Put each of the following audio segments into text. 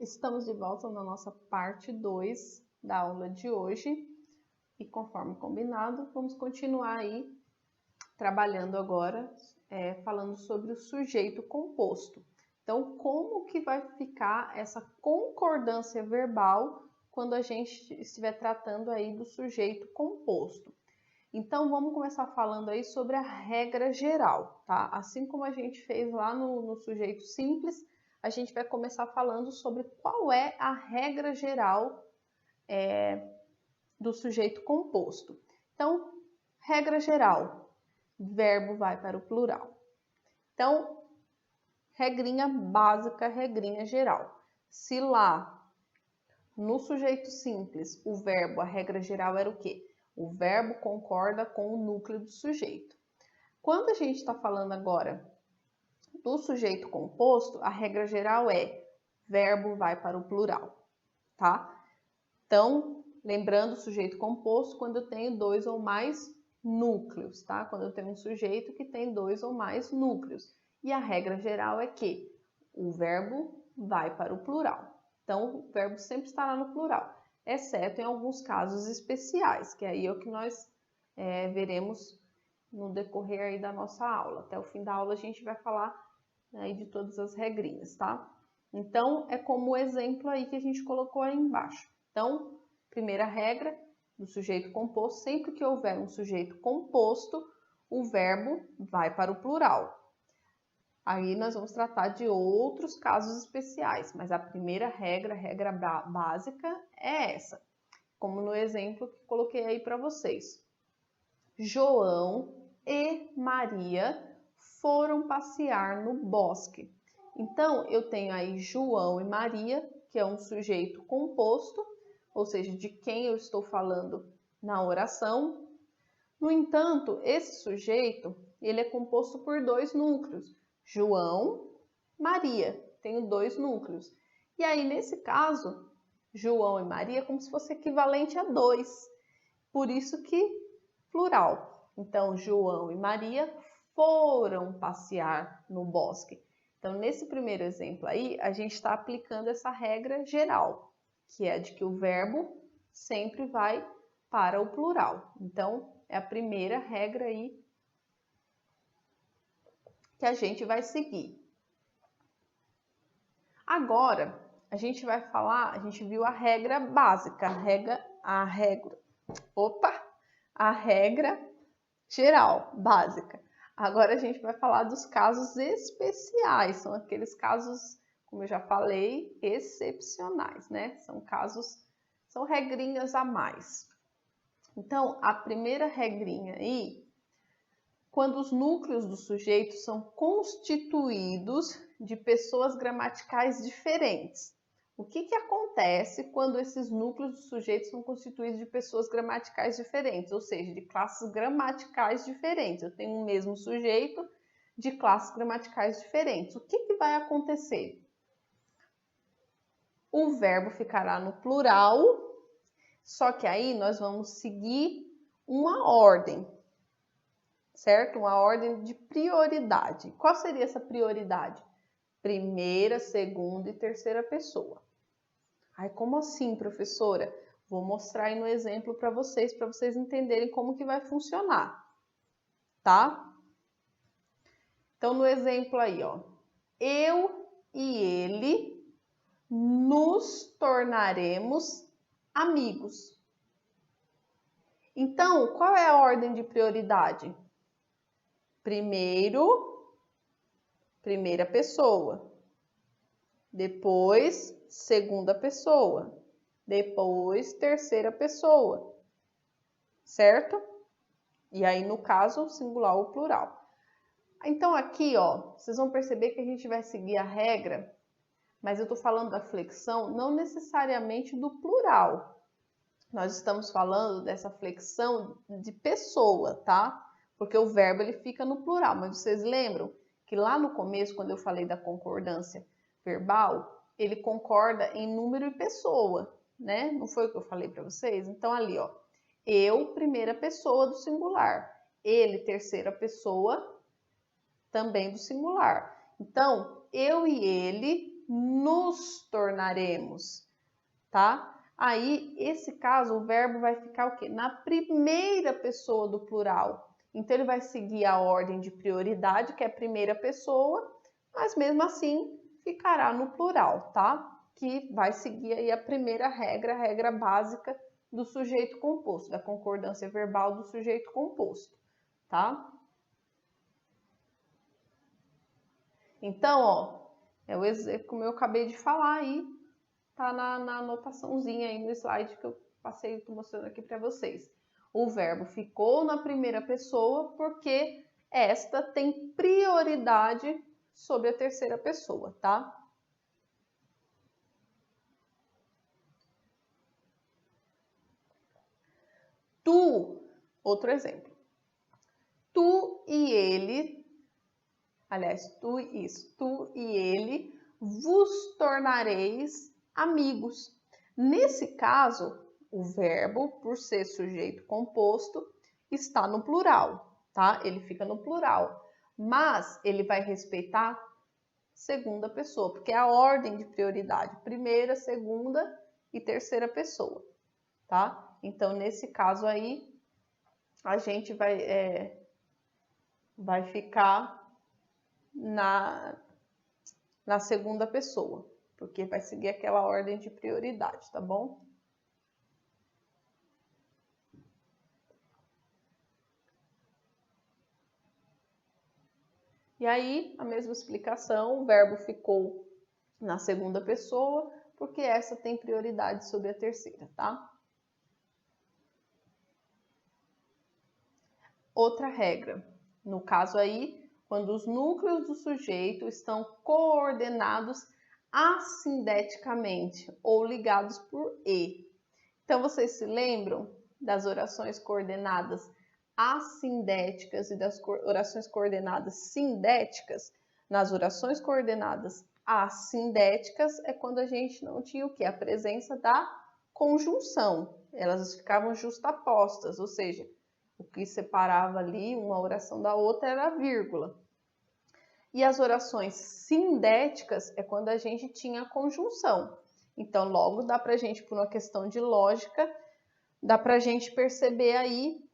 Estamos de volta na nossa parte 2 da aula de hoje e conforme combinado, vamos continuar aí trabalhando agora, falando sobre o sujeito composto. Então, como que vai ficar essa concordância verbal quando a gente estiver tratando aí do sujeito composto? Então, vamos começar falando aí sobre a regra geral, tá? Assim como a gente fez lá no sujeito simples, a gente vai começar falando sobre qual é a regra geral do sujeito composto. Então, regra geral, verbo vai para o plural. Então, regrinha básica, regrinha geral. Se lá no sujeito simples o verbo, a regra geral era o quê? O verbo concorda com o núcleo do sujeito. Quando a gente está falando agora do sujeito composto, a regra geral é verbo vai para o plural, tá? Então, lembrando o sujeito composto quando eu tenho dois ou mais núcleos, tá? Quando eu tenho um sujeito que tem dois ou mais núcleos. E a regra geral é que o verbo vai para o plural. Então, o verbo sempre estará no plural, exceto em alguns casos especiais, que aí é o que nós veremos no decorrer aí da nossa aula. Até o fim da aula a gente vai falar aí de todas as regrinhas, tá? Então, é como o exemplo aí que a gente colocou aí embaixo. Então, primeira regra do sujeito composto, sempre que houver um sujeito composto, o verbo vai para o plural. Aí nós vamos tratar de outros casos especiais, mas a primeira regra, a regra básica é essa, como no exemplo que coloquei aí para vocês. João e Maria foram passear no bosque. Então, eu tenho aí João e Maria, que é um sujeito composto, ou seja, de quem eu estou falando na oração. No entanto, esse sujeito, ele é composto por dois núcleos, João, Maria, tenho dois núcleos. E aí, nesse caso, João e Maria é como se fosse equivalente a dois, por isso que plural. Então, João e Maria foram passear no bosque. Então, nesse primeiro exemplo aí, a gente está aplicando essa regra geral, que é de que o verbo sempre vai para o plural. Então, é a primeira regra aí que a gente vai seguir. Agora, a gente vai falar, a gente viu a regra básica, a regra geral, básica. Agora a gente vai falar dos casos especiais, são aqueles casos, como eu já falei, excepcionais, né? São regrinhas a mais. Então, a primeira regrinha aí, quando os núcleos do sujeito são constituídos de pessoas gramaticais diferentes. O que acontece quando esses núcleos do sujeito são constituídos de pessoas gramaticais diferentes, ou seja, de classes gramaticais diferentes? Eu tenho um mesmo sujeito de classes gramaticais diferentes. O que vai acontecer? O verbo ficará no plural, só que aí nós vamos seguir uma ordem, certo? Uma ordem de prioridade. Qual seria essa prioridade? Primeira, segunda e terceira pessoa. Ai, como assim, professora? Vou mostrar aí no exemplo para vocês entenderem como que vai funcionar, tá? Então, no exemplo aí, ó. Eu e ele nos tornaremos amigos. Então, qual é a ordem de prioridade? Primeiro, primeira pessoa. Depois, segunda pessoa. Depois, terceira pessoa. Certo? E aí, no caso, singular ou plural. Então, aqui, ó, vocês vão perceber que a gente vai seguir a regra, mas eu tô falando da flexão não necessariamente do plural. Nós estamos falando dessa flexão de pessoa, tá? Porque o verbo ele fica no plural, mas vocês lembram que lá no começo, quando eu falei da concordância verbal, ele concorda em número e pessoa, né? Não foi o que eu falei para vocês? Então ali, ó, eu, primeira pessoa do singular, ele, terceira pessoa também do singular. Então, eu e ele nos tornaremos, tá? Aí, esse caso, o verbo vai ficar o quê? Na primeira pessoa do plural. Então, ele vai seguir a ordem de prioridade, que é a primeira pessoa, mas mesmo assim, ficará no plural, tá? Que vai seguir aí a primeira regra, a regra básica do sujeito composto, da concordância verbal do sujeito composto, tá? Então, ó, como eu acabei de falar aí, tá na anotaçãozinha aí no slide que eu passei, tô mostrando aqui para vocês. O verbo ficou na primeira pessoa porque esta tem prioridade sobre a terceira pessoa, tá? Tu, outro exemplo. Tu e ele, aliás, tu e ele vos tornareis amigos. Nesse caso, o verbo, por ser sujeito composto, está no plural, tá? Ele fica no plural, mas ele vai respeitar segunda pessoa, porque é a ordem de prioridade, primeira, segunda e terceira pessoa, tá? Então, nesse caso aí, a gente vai ficar na segunda pessoa, porque vai seguir aquela ordem de prioridade, tá bom? E aí, a mesma explicação, o verbo ficou na segunda pessoa, porque essa tem prioridade sobre a terceira, tá? Outra regra, no caso aí, quando os núcleos do sujeito estão coordenados assindeticamente ou ligados por E. Então, vocês se lembram das orações coordenadas assindéticas e das orações coordenadas sindéticas? Nas orações coordenadas assindéticas é quando a gente não tinha o quê? A presença da conjunção. Elas ficavam justapostas, ou seja, o que separava ali uma oração da outra era a vírgula. E as orações sindéticas é quando a gente tinha a conjunção. Então, logo dá para a gente, por uma questão de lógica, dá para a gente perceber aí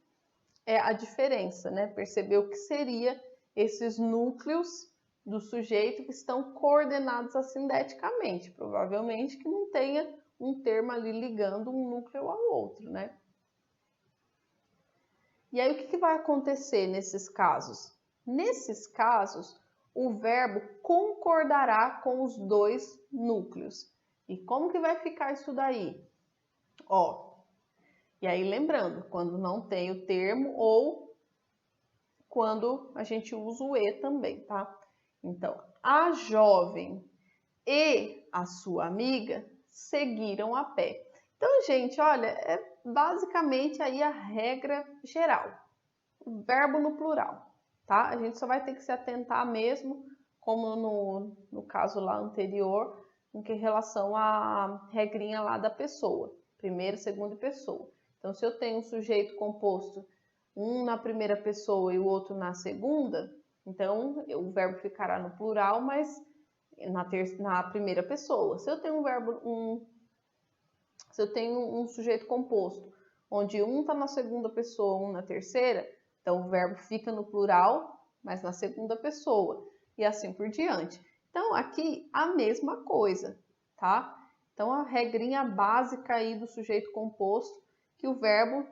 a diferença, né? Perceber o que seria esses núcleos do sujeito que estão coordenados assindeticamente. Provavelmente que não tenha um termo ali ligando um núcleo ao outro, né? E aí, o que vai acontecer nesses casos? Nesses casos, o verbo concordará com os dois núcleos. E como que vai ficar isso daí? Ó, e aí lembrando, quando não tem o termo ou quando a gente usa o E também, tá? Então, a jovem e a sua amiga seguiram a pé. Então, gente, olha, é basicamente aí a regra geral. O verbo no plural, tá? A gente só vai ter que se atentar mesmo, como no caso lá anterior, em relação à regrinha lá da pessoa, primeira, segunda pessoa. Então, se eu tenho um sujeito composto, um na primeira pessoa e o outro na segunda, então o verbo ficará no plural, mas na primeira pessoa. Se eu tenho se eu tenho um sujeito composto, onde um está na segunda pessoa, um na terceira, então o verbo fica no plural, mas na segunda pessoa, e assim por diante. Então, aqui a mesma coisa, tá? Então, a regrinha básica aí do sujeito composto, que o verbo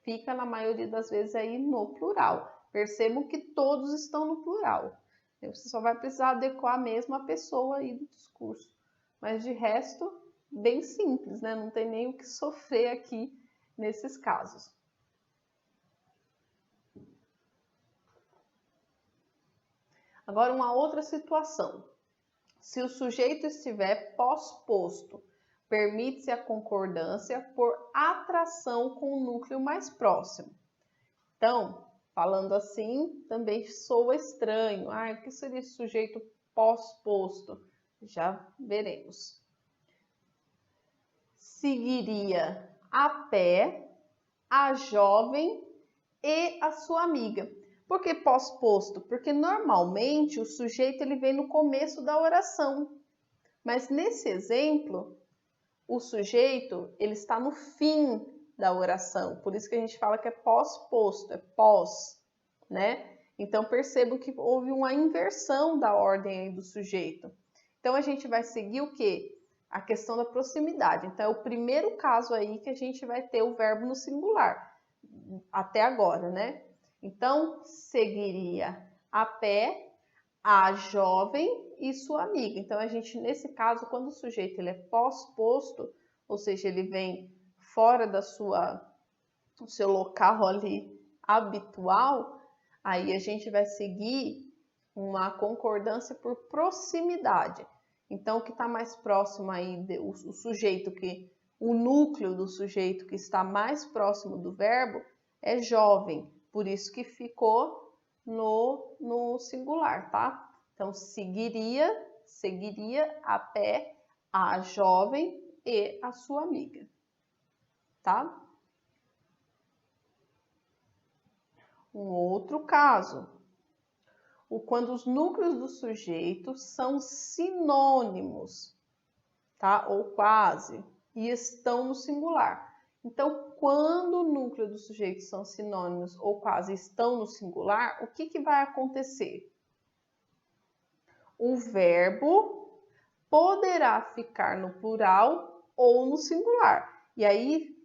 fica na maioria das vezes aí no plural. Percebam que todos estão no plural. Você só vai precisar adequar mesmo a pessoa aí do discurso. Mas de resto, bem simples, né? Não tem nem o que sofrer aqui nesses casos. Agora, uma outra situação. Se o sujeito estiver pós-posto, permite-se a concordância por atração com o núcleo mais próximo. Então, falando assim, também soa estranho. O que seria esse sujeito pós-posto? Já veremos. Seguiria a pé a jovem e a sua amiga. Por que pós-posto? Porque normalmente o sujeito ele vem no começo da oração. Mas nesse exemplo, o sujeito, ele está no fim da oração. Por isso que a gente fala que é pós-posto, é pós, né? Então, percebam que houve uma inversão da ordem aí do sujeito. Então, a gente vai seguir o quê? A questão da proximidade. Então, é o primeiro caso aí que a gente vai ter o verbo no singular, até agora, né? Então, seguiria a pé a jovem e sua amiga. Então, a gente, nesse caso, quando o sujeito ele é pós-posto, ou seja, ele vem fora do seu local ali habitual, aí a gente vai seguir uma concordância por proximidade. Então, o que está mais próximo aí, o sujeito o núcleo do sujeito que está mais próximo do verbo é jovem, por isso que ficou no singular, tá? Então, seguiria a pé a jovem e a sua amiga, tá? Um outro caso, quando os núcleos do sujeito são sinônimos, tá? Ou quase, e estão no singular. Então, quando o núcleo do sujeito são sinônimos ou quase estão no singular, o que vai acontecer? O verbo poderá ficar no plural ou no singular. E aí,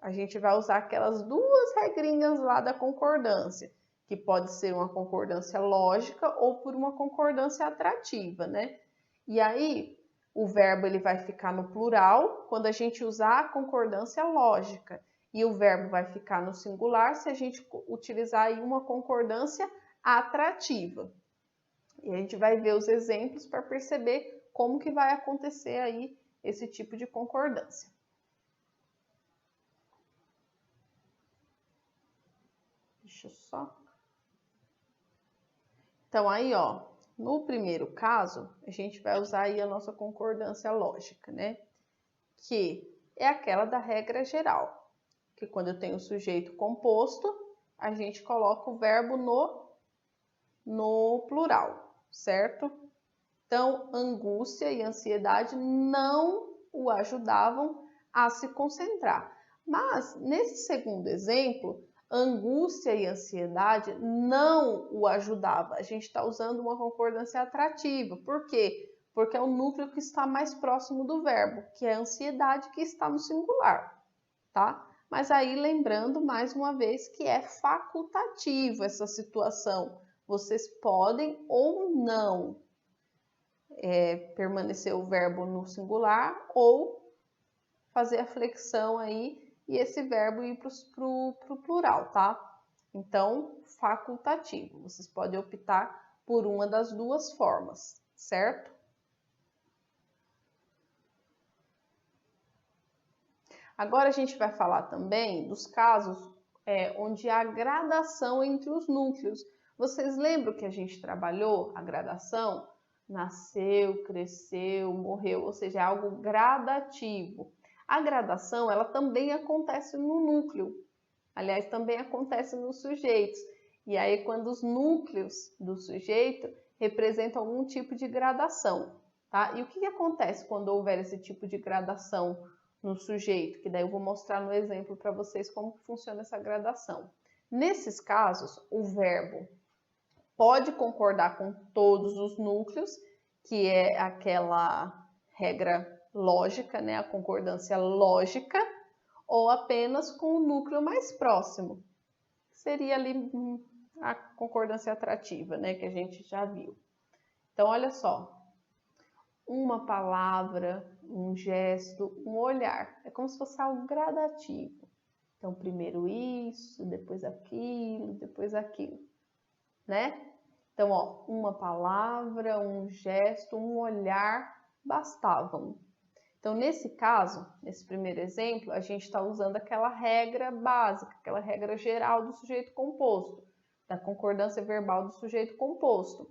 a gente vai usar aquelas duas regrinhas lá da concordância, que pode ser uma concordância lógica ou por uma concordância atrativa, né? E aí, o verbo ele vai ficar no plural quando a gente usar a concordância lógica. E o verbo vai ficar no singular se a gente utilizar aí uma concordância atrativa. E a gente vai ver os exemplos para perceber como que vai acontecer aí esse tipo de concordância. Deixa eu só... Então, aí, ó, no primeiro caso, a gente vai usar aí a nossa concordância lógica, né? Que é aquela da regra geral, que quando eu tenho o sujeito composto, a gente coloca o verbo no plural, certo? Então, angústia e ansiedade não o ajudavam a se concentrar. Mas, nesse segundo exemplo, angústia e ansiedade não o ajudava. A gente está usando uma concordância atrativa. Por quê? Porque é o núcleo que está mais próximo do verbo, que é a ansiedade, que está no singular, tá? Mas aí, lembrando mais uma vez que é facultativo essa situação. Vocês podem ou não permanecer o verbo no singular ou fazer a flexão aí e esse verbo ir pro plural, tá? Então, facultativo. Vocês podem optar por uma das duas formas, certo? Agora a gente vai falar também dos casos onde há gradação entre os núcleos. Vocês lembram que a gente trabalhou a gradação? Nasceu, cresceu, morreu, ou seja, é algo gradativo. A gradação, ela também acontece no núcleo. Aliás, também acontece nos sujeitos. E aí, quando os núcleos do sujeito representam algum tipo de gradação, tá? E o que acontece quando houver esse tipo de gradação no sujeito? Que daí eu vou mostrar no exemplo para vocês como que funciona essa gradação. Nesses casos, o verbo pode concordar com todos os núcleos, que é aquela regra lógica, né? A concordância lógica, ou apenas com o núcleo mais próximo. Seria ali a concordância atrativa, né? Que a gente já viu. Então, olha só. Uma palavra, um gesto, um olhar. É como se fosse algo gradativo. Então, primeiro isso, depois aquilo, né? Então, ó, uma palavra, um gesto, um olhar bastavam. Então, nesse caso, nesse primeiro exemplo, a gente está usando aquela regra básica, aquela regra geral do sujeito composto, da concordância verbal do sujeito composto,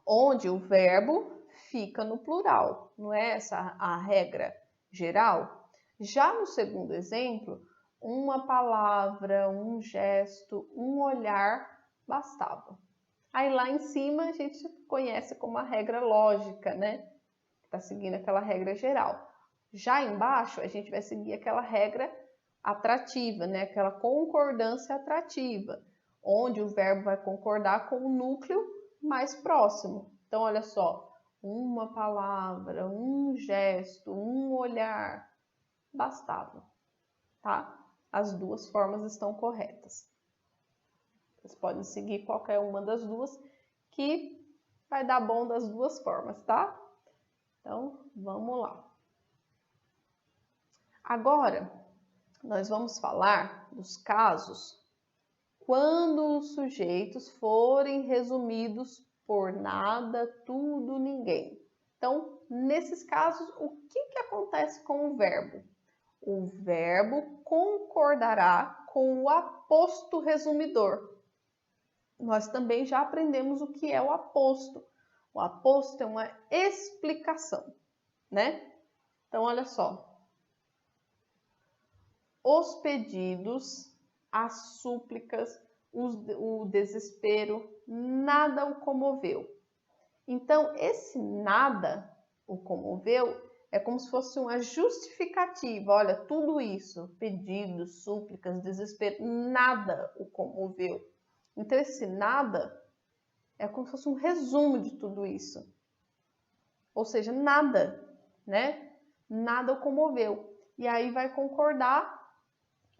onde o verbo fica no plural, não é essa a regra geral? Já no segundo exemplo, uma palavra, um gesto, um olhar bastava. Aí lá em cima a gente conhece como a regra lógica, né? Está seguindo aquela regra geral. Já embaixo, a gente vai seguir aquela regra atrativa, né? Aquela concordância atrativa, onde o verbo vai concordar com o núcleo mais próximo. Então, olha só, uma palavra, um gesto, um olhar, bastava, tá? As duas formas estão corretas. Vocês podem seguir qualquer uma das duas, que vai dar bom das duas formas, tá? Então, vamos lá. Agora, nós vamos falar dos casos quando os sujeitos forem resumidos por nada, tudo, ninguém. Então, nesses casos, o que acontece com o verbo? O verbo concordará com o aposto resumidor. Nós também já aprendemos o que é o aposto. O aposto é uma explicação, né? Então, olha só. Os pedidos, as súplicas, o desespero, nada o comoveu. Então, esse nada o comoveu é como se fosse uma justificativa. Olha, tudo isso, pedidos, súplicas, desespero, nada o comoveu. Então, esse nada é como se fosse um resumo de tudo isso. Ou seja, nada, né? Nada o comoveu. E aí vai concordar,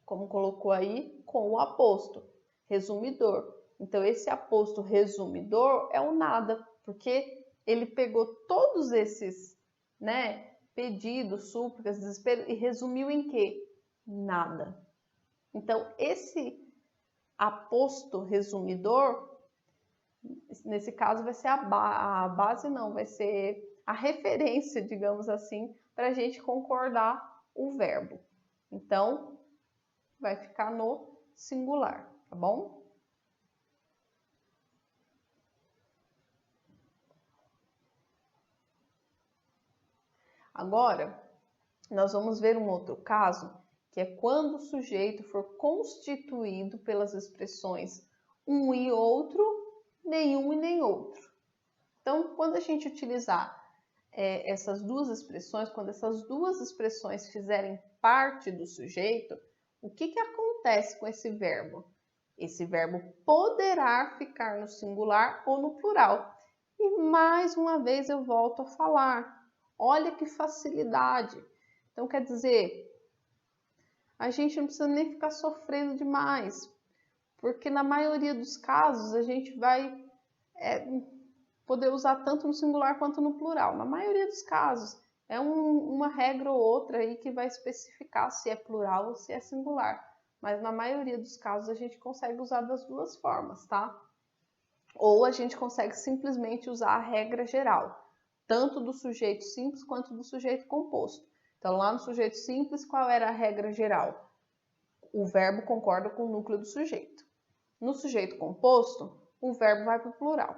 como colocou aí, com o aposto resumidor. Então, esse aposto resumidor é o nada, porque ele pegou todos esses, né, pedidos, súplicas, desespero e resumiu em quê? Nada. Então, esse aposto resumidor, nesse caso, vai ser a base, não, vai ser a referência, digamos assim, para a gente concordar o verbo. Então, vai ficar no singular, tá bom? Agora, nós vamos ver um outro caso, que é quando o sujeito for constituído pelas expressões um e outro, nenhum e nem outro. Então, quando a gente utilizar essas duas expressões, quando essas duas expressões fizerem parte do sujeito, o que acontece com esse verbo? Esse verbo poderá ficar no singular ou no plural. E mais uma vez eu volto a falar. Olha que facilidade. Então, quer dizer, a gente não precisa nem ficar sofrendo demais, porque na maioria dos casos a gente vai poder usar tanto no singular quanto no plural. Na maioria dos casos, é uma regra ou outra aí que vai especificar se é plural ou se é singular. Mas na maioria dos casos a gente consegue usar das duas formas, tá? Ou a gente consegue simplesmente usar a regra geral, tanto do sujeito simples quanto do sujeito composto. Então, lá no sujeito simples, qual era a regra geral? O verbo concorda com o núcleo do sujeito. No sujeito composto, o verbo vai para o plural.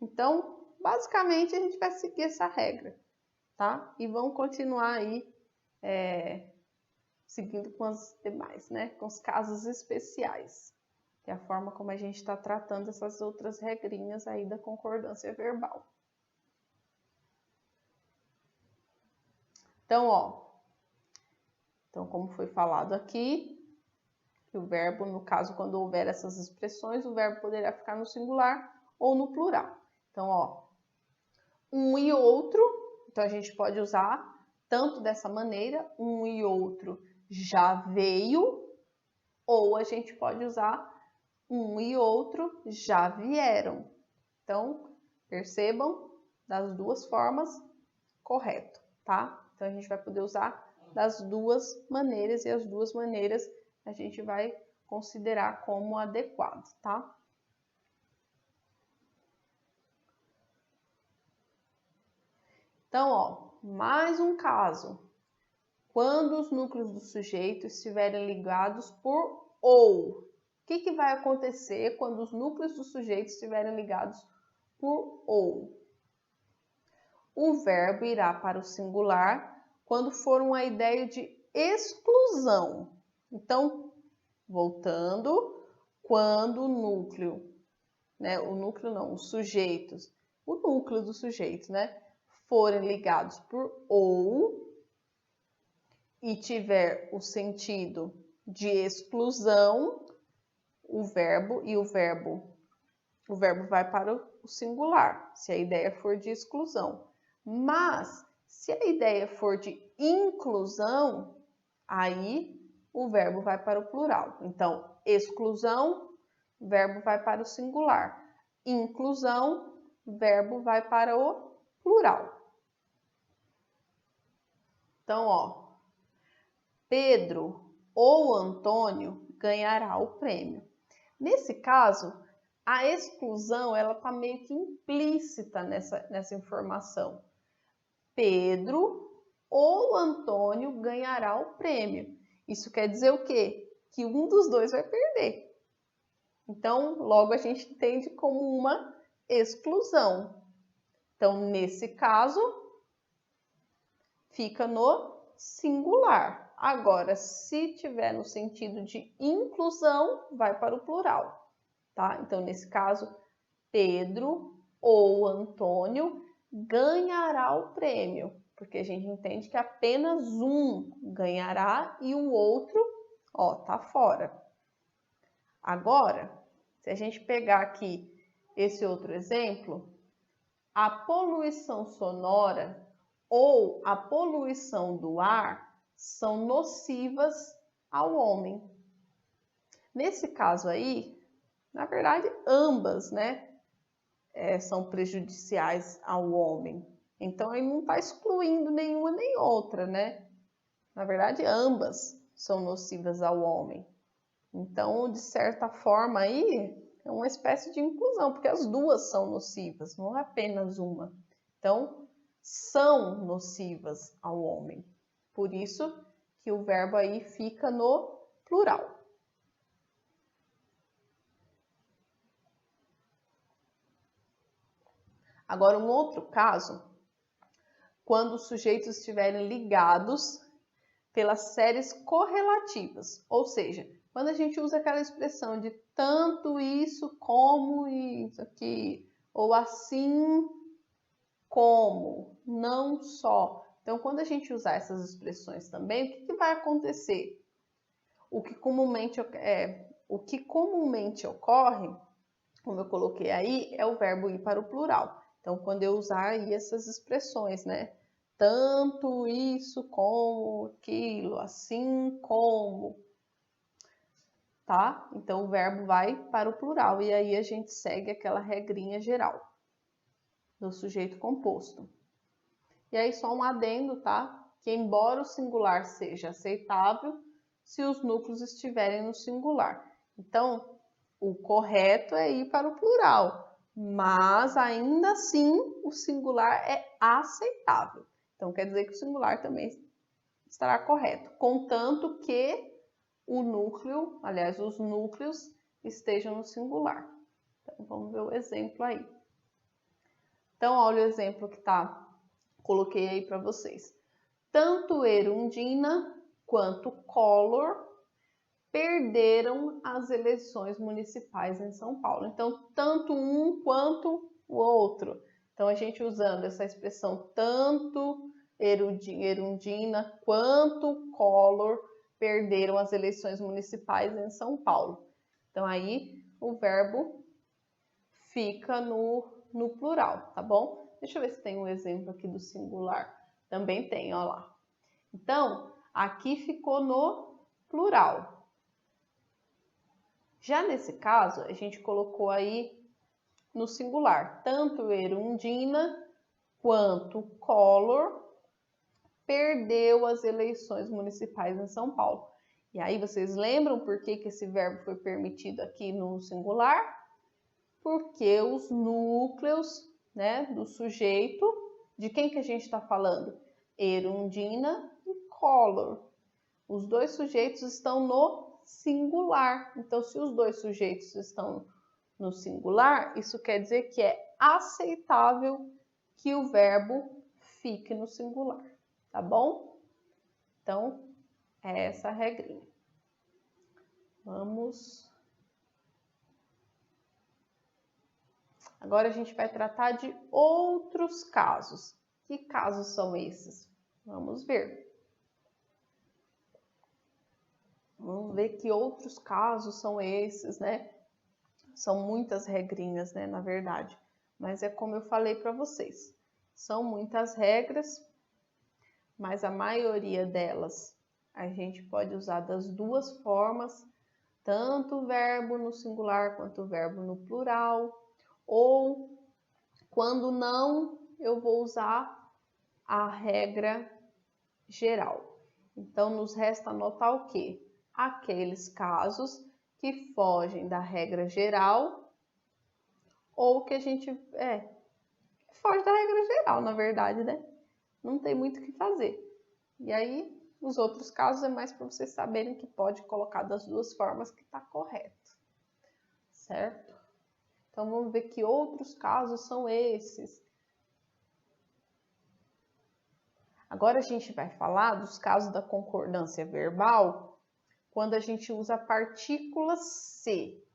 Então, basicamente, a gente vai seguir essa regra, tá? E vamos continuar aí seguindo com as demais, né? Com os casos especiais, que é a forma como a gente está tratando essas outras regrinhas aí da concordância verbal. Então, como foi falado aqui, que o verbo, no caso, quando houver essas expressões, o verbo poderá ficar no singular ou no plural. Então, um e outro, então a gente pode usar tanto dessa maneira, um e outro já veio, ou a gente pode usar um e outro já vieram. Então, percebam, das duas formas, correto, tá? Então, a gente vai poder usar das duas maneiras, e as duas maneiras a gente vai considerar como adequado, tá? Então, mais um caso. Quando os núcleos do sujeito estiverem ligados por ou. O que vai acontecer quando os núcleos do sujeito estiverem ligados por ou? O verbo irá para o singular quando for uma ideia de exclusão. Então, voltando, quando o núcleo, né, o núcleo não, os sujeitos, o núcleo do sujeito, né, forem ligados por ou e tiver o sentido de exclusão, o verbo vai para o singular, se a ideia for de exclusão. Mas, se a ideia for de inclusão, aí o verbo vai para o plural. Então, exclusão, verbo vai para o singular. Inclusão, verbo vai para o plural. Então, ó, Pedro ou Antônio ganhará o prêmio. Nesse caso, a exclusão ela está meio que implícita nessa informação. Pedro ou Antônio ganhará o prêmio. Isso quer dizer o quê? Que um dos dois vai perder. Então, logo a gente entende como uma exclusão. Então, nesse caso, fica no singular. Agora, se tiver no sentido de inclusão, vai para o plural, tá? Então, nesse caso, Pedro ou Antônio ganhará o prêmio, porque a gente entende que apenas um ganhará e o outro, ó, tá fora. Agora, se a gente pegar aqui esse outro exemplo, a poluição sonora ou a poluição do ar são nocivas ao homem. Nesse caso aí, na verdade, ambas, né, são prejudiciais ao homem. Então, ele não está excluindo nenhuma nem outra, né? Na verdade, ambas são nocivas ao homem. Então, de certa forma aí, é uma espécie de inclusão, porque as duas são nocivas, não é apenas uma. Então, são nocivas ao homem. Por isso que o verbo aí fica no plural. Agora, um outro caso, quando os sujeitos estiverem ligados pelas séries correlativas, ou seja, quando a gente usa aquela expressão de tanto isso como isso aqui, ou assim como, não só. Então, quando a gente usar essas expressões também, o que vai acontecer? O que comumente ocorre, como eu coloquei aí, é o verbo ir para o plural. Então, quando eu usar aí essas expressões, né? Tanto isso como aquilo, assim como, tá? Então, o verbo vai para o plural e aí a gente segue aquela regrinha geral do sujeito composto. E aí, só um adendo, tá? Que embora o singular seja aceitável, se os núcleos estiverem no singular. Então, o correto é ir para o plural, mas ainda assim o singular é aceitável. Então, quer dizer que o singular também estará correto, contanto que o núcleo, aliás, os núcleos estejam no singular. Então, vamos ver o exemplo aí. Então, olha o exemplo que coloquei aí para vocês. Tanto Erundina quanto Collor perderam as eleições municipais em São Paulo. Então, tanto um quanto o outro. Então, a gente usando essa expressão tanto Erundina quanto Collor perderam as eleições municipais em São Paulo. Então, aí o verbo fica no plural, tá bom? Deixa eu ver se tem um exemplo aqui do singular. Também tem, ó lá. Então, aqui ficou no plural. Já nesse caso, a gente colocou aí no singular. Tanto Erundina quanto Collor perdeu as eleições municipais em São Paulo. E aí, vocês lembram por que esse verbo foi permitido aqui no singular? Porque os núcleos, né, do sujeito, de quem que a gente está falando? Erundina e Collor. Os dois sujeitos estão no singular. Então, se os dois sujeitos estão no singular, isso quer dizer que é aceitável que o verbo fique no singular, tá bom? Então, é essa a regrinha. Vamos. Agora a gente vai tratar de outros casos. Que casos são esses? Vamos ver. Vamos ver que outros casos são esses, né? São muitas regrinhas, né, na verdade. Mas é como eu falei para vocês. São muitas regras, mas a maioria delas a gente pode usar das duas formas, tanto o verbo no singular quanto o verbo no plural, ou quando não, eu vou usar a regra geral. Então, nos resta anotar o quê? Aqueles casos que fogem da regra geral ou que a gente foge da regra geral, na verdade, né? Não tem muito o que fazer. E aí, os outros casos é mais para vocês saberem que pode colocar das duas formas que está correto, certo? Então, vamos ver que outros casos são esses. Agora a gente vai falar dos casos da concordância verbal, quando a gente usa a partícula se,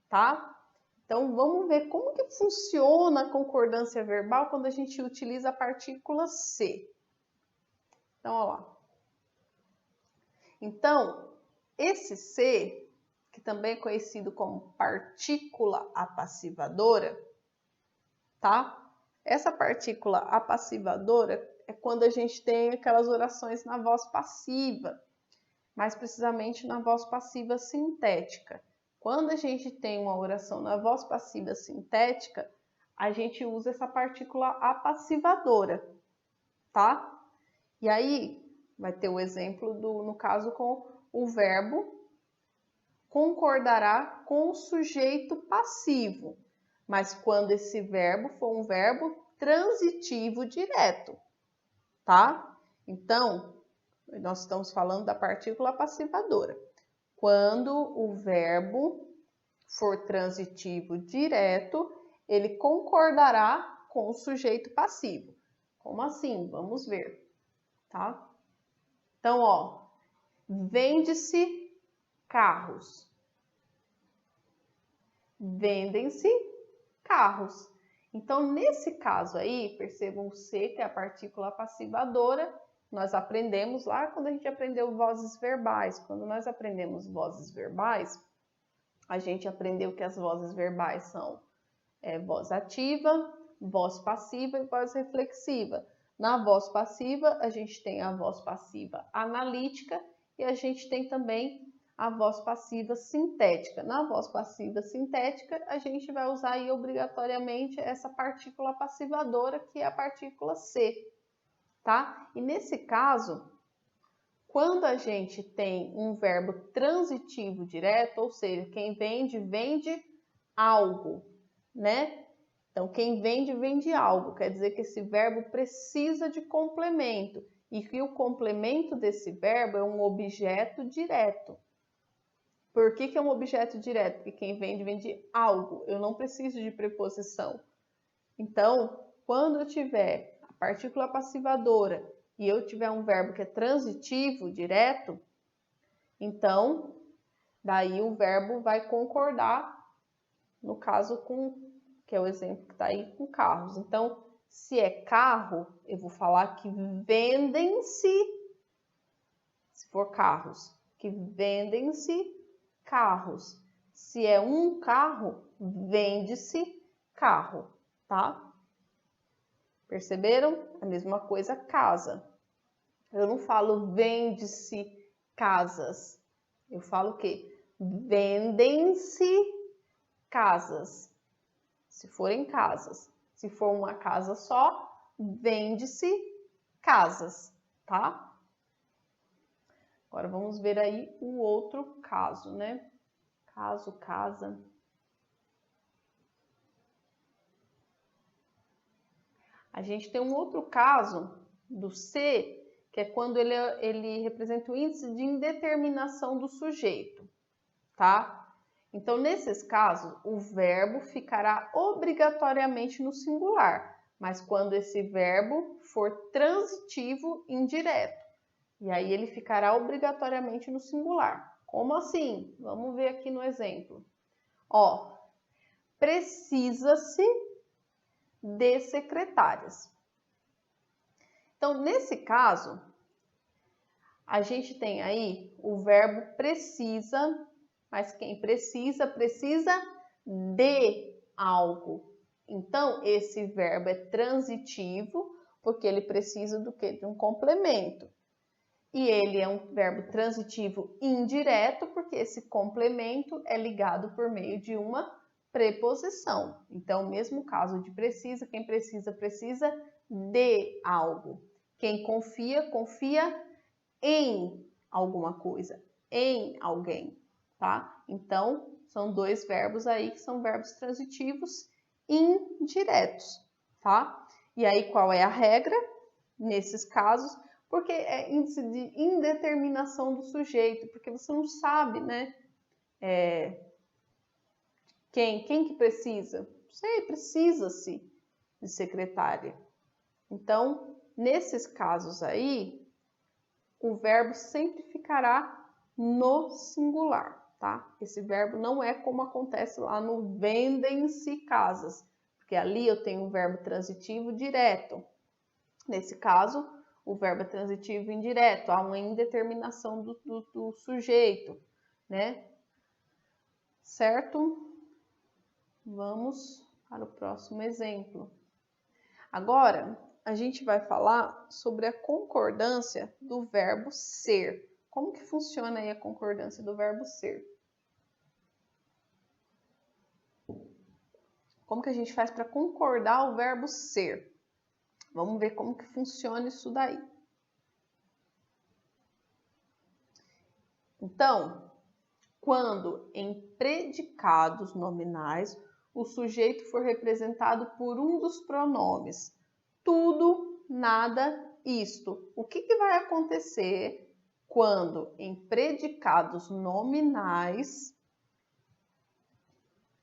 tá? Então, vamos ver como que funciona a concordância verbal quando a gente utiliza a partícula se. Então, olha lá. Então, esse se, que também é conhecido como partícula apassivadora, tá? Essa partícula apassivadora é quando a gente tem aquelas orações na voz passiva, mais precisamente na voz passiva sintética. Quando a gente tem uma oração na voz passiva sintética, a gente usa essa partícula apassivadora, tá? E aí, vai ter o exemplo no caso com o verbo concordará com o sujeito passivo, mas quando esse verbo for um verbo transitivo direto, tá? Então, nós estamos falando da partícula passivadora. Quando o verbo for transitivo direto, ele concordará com o sujeito passivo. Como assim? Vamos ver, tá? Então, ó, vende-se carros. Vendem-se carros. Então, nesse caso aí, percebam o se, que é a partícula passivadora, nós aprendemos lá quando a gente aprendeu vozes verbais. Quando nós aprendemos vozes verbais, a gente aprendeu que as vozes verbais são voz ativa, voz passiva e voz reflexiva. Na voz passiva, a gente tem a voz passiva analítica e a gente tem também a voz passiva sintética. Na voz passiva sintética, a gente vai usar aí obrigatoriamente essa partícula passivadora, que é a partícula se, tá? E nesse caso, quando a gente tem um verbo transitivo direto, ou seja, quem vende, vende algo, né? Então, quem vende, vende algo. Quer dizer que esse verbo precisa de complemento e que o complemento desse verbo é um objeto direto. Por que é um objeto direto? Porque quem vende, vende algo. Eu não preciso de preposição. Então, quando eu tiver a partícula passivadora e eu tiver um verbo que é transitivo, direto, então, daí o verbo vai concordar, no caso que é o exemplo que está aí com carros. Então, se é carro, eu vou falar que vendem-se, se for carros, que vendem-se carros. Se é um carro, vende-se carro, tá? Perceberam? A mesma coisa casa. Eu não falo vende-se casas. Eu falo o quê? Vendem-se casas. Se forem casas. Se for uma casa só, vende-se casas, tá? Agora vamos ver aí o outro caso, né? Caso, casa. A gente tem um outro caso do se, que é quando ele representa o índice de indeterminação do sujeito, tá? Então, nesses casos, o verbo ficará obrigatoriamente no singular, mas quando esse verbo for transitivo indireto. E aí ele ficará obrigatoriamente no singular. Como assim? Vamos ver aqui no exemplo. Ó, precisa-se de secretárias. Então, nesse caso, a gente tem aí o verbo precisa, mas quem precisa, precisa de algo. Então, esse verbo é transitivo, porque ele precisa do quê? De um complemento. E ele é um verbo transitivo indireto, porque esse complemento é ligado por meio de uma preposição. Então, mesmo caso de precisa, quem precisa, precisa de algo. Quem confia, confia em alguma coisa, em alguém, tá? Então, são dois verbos aí que são verbos transitivos indiretos, tá? E aí, qual é a regra nesses casos? Porque é índice de indeterminação do sujeito, porque você não sabe, né? Quem que precisa? Não sei, precisa-se de secretária. Então, nesses casos aí, o verbo sempre ficará no singular, tá? Esse verbo não é como acontece lá no vendem-se casas, porque ali eu tenho um verbo transitivo direto. Nesse caso, o verbo é transitivo indireto, há uma indeterminação do sujeito, né? Certo? Vamos para o próximo exemplo. Agora, a gente vai falar sobre a concordância do verbo ser. Como que funciona aí a concordância do verbo ser? Como que a gente faz para concordar o verbo ser? Vamos ver como que funciona isso daí. Então, quando em predicados nominais o sujeito for representado por um dos pronomes tudo, nada, isto. O que vai acontecer quando em predicados nominais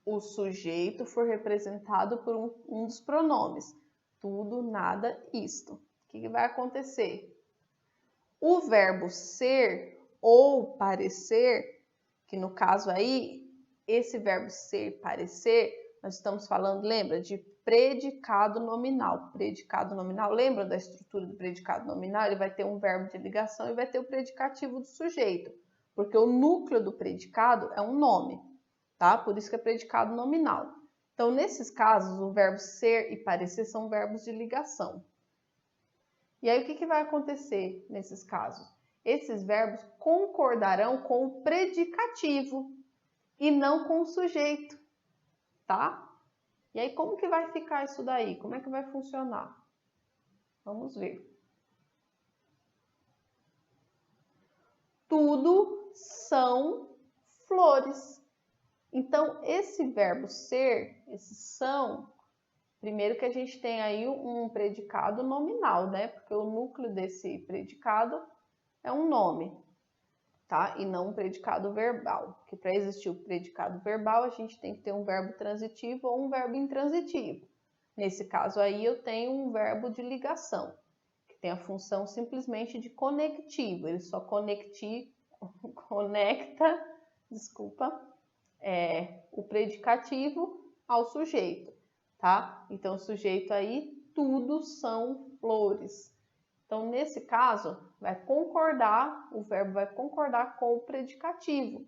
o sujeito for representado por um dos pronomes tudo, nada, isto? O que vai acontecer? O verbo ser ou parecer, que no caso aí, esse verbo ser, parecer, nós estamos falando, lembra, de predicado nominal. Predicado nominal, lembra da estrutura do predicado nominal? Ele vai ter um verbo de ligação e vai ter o predicativo do sujeito, porque o núcleo do predicado é um nome, tá? Por isso que é predicado nominal. Então, nesses casos, o verbo ser e parecer são verbos de ligação. E aí, o que vai acontecer nesses casos? Esses verbos concordarão com o predicativo e não com o sujeito, tá? E aí, como que vai ficar isso daí? Como é que vai funcionar? Vamos ver. Tudo são flores. Então, esse verbo ser, esse são, primeiro que a gente tem aí um predicado nominal, né? Porque o núcleo desse predicado é um nome, tá? E não um predicado verbal. Porque para existir o predicado verbal, a gente tem que ter um verbo transitivo ou um verbo intransitivo. Nesse caso aí, eu tenho um verbo de ligação, que tem a função simplesmente de conectivo. Ele só conecta, o predicativo ao sujeito, tá? Então, o sujeito aí, tudo são flores. Então, nesse caso, vai concordar, o verbo vai concordar com o predicativo,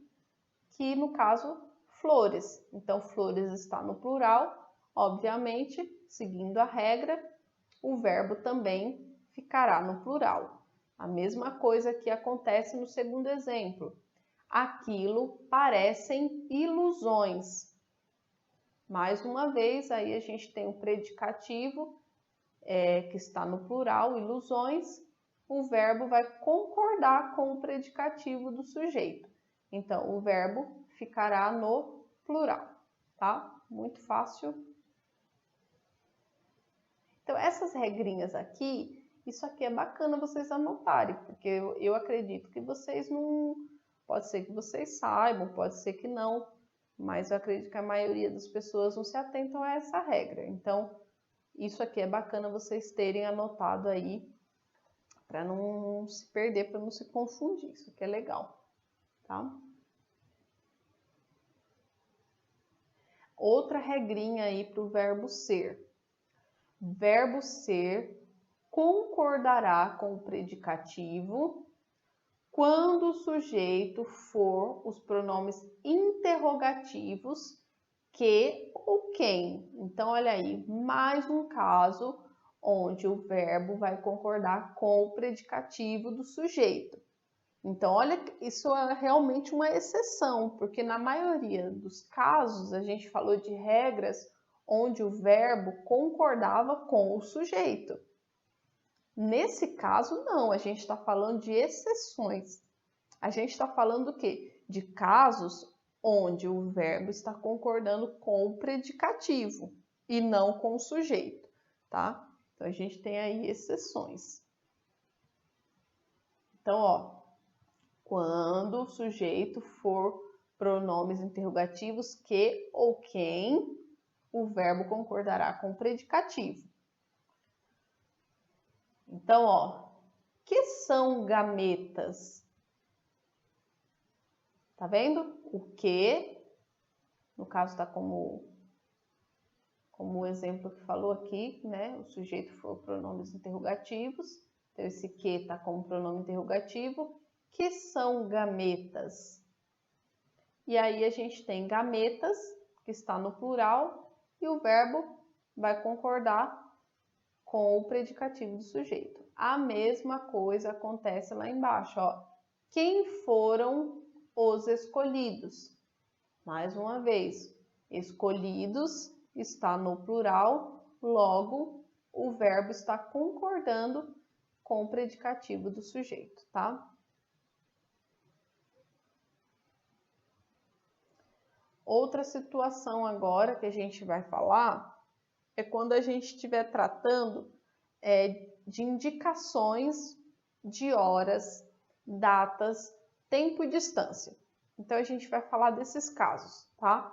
que no caso, flores. Então, flores está no plural, obviamente, seguindo a regra, o verbo também ficará no plural. A mesma coisa que acontece no segundo exemplo. Aquilo parecem ilusões. Mais uma vez, aí a gente tem o predicativo, que está no plural, ilusões, o verbo vai concordar com o predicativo do sujeito. Então, o verbo ficará no plural, tá? Muito fácil. Então, essas regrinhas aqui, isso aqui é bacana vocês anotarem, porque eu acredito que vocês não... Pode ser que vocês saibam, pode ser que não, mas eu acredito que a maioria das pessoas não se atentam a essa regra. Então, isso aqui é bacana vocês terem anotado aí, para não se perder, para não se confundir. Isso aqui é legal, tá? Outra regrinha aí para o verbo ser. Verbo ser concordará com o predicativo quando o sujeito for os pronomes interrogativos que ou quem. Então, olha aí, mais um caso onde o verbo vai concordar com o predicativo do sujeito. Então, olha, isso é realmente uma exceção, porque na maioria dos casos a gente falou de regras onde o verbo concordava com o sujeito. Nesse caso, não, a gente está falando de exceções. A gente está falando do quê? De casos onde o verbo está concordando com o predicativo e não com o sujeito, tá? Então, a gente tem aí exceções. Então, ó, quando o sujeito for pronomes interrogativos que ou quem, o verbo concordará com o predicativo. Então, ó, que são gametas? Tá vendo? O que, no caso tá como o exemplo que falou aqui, né? O sujeito for pronomes interrogativos, então esse que tá como pronome interrogativo. Que são gametas? E aí a gente tem gametas, que está no plural, e o verbo vai concordar com o predicativo do sujeito. A mesma coisa acontece lá embaixo, ó. Quem foram os escolhidos? Mais uma vez, escolhidos está no plural, logo o verbo está concordando com o predicativo do sujeito, tá? Outra situação agora que a gente vai falar é quando a gente estiver tratando de indicações de horas, datas, tempo e distância. Então, a gente vai falar desses casos, tá?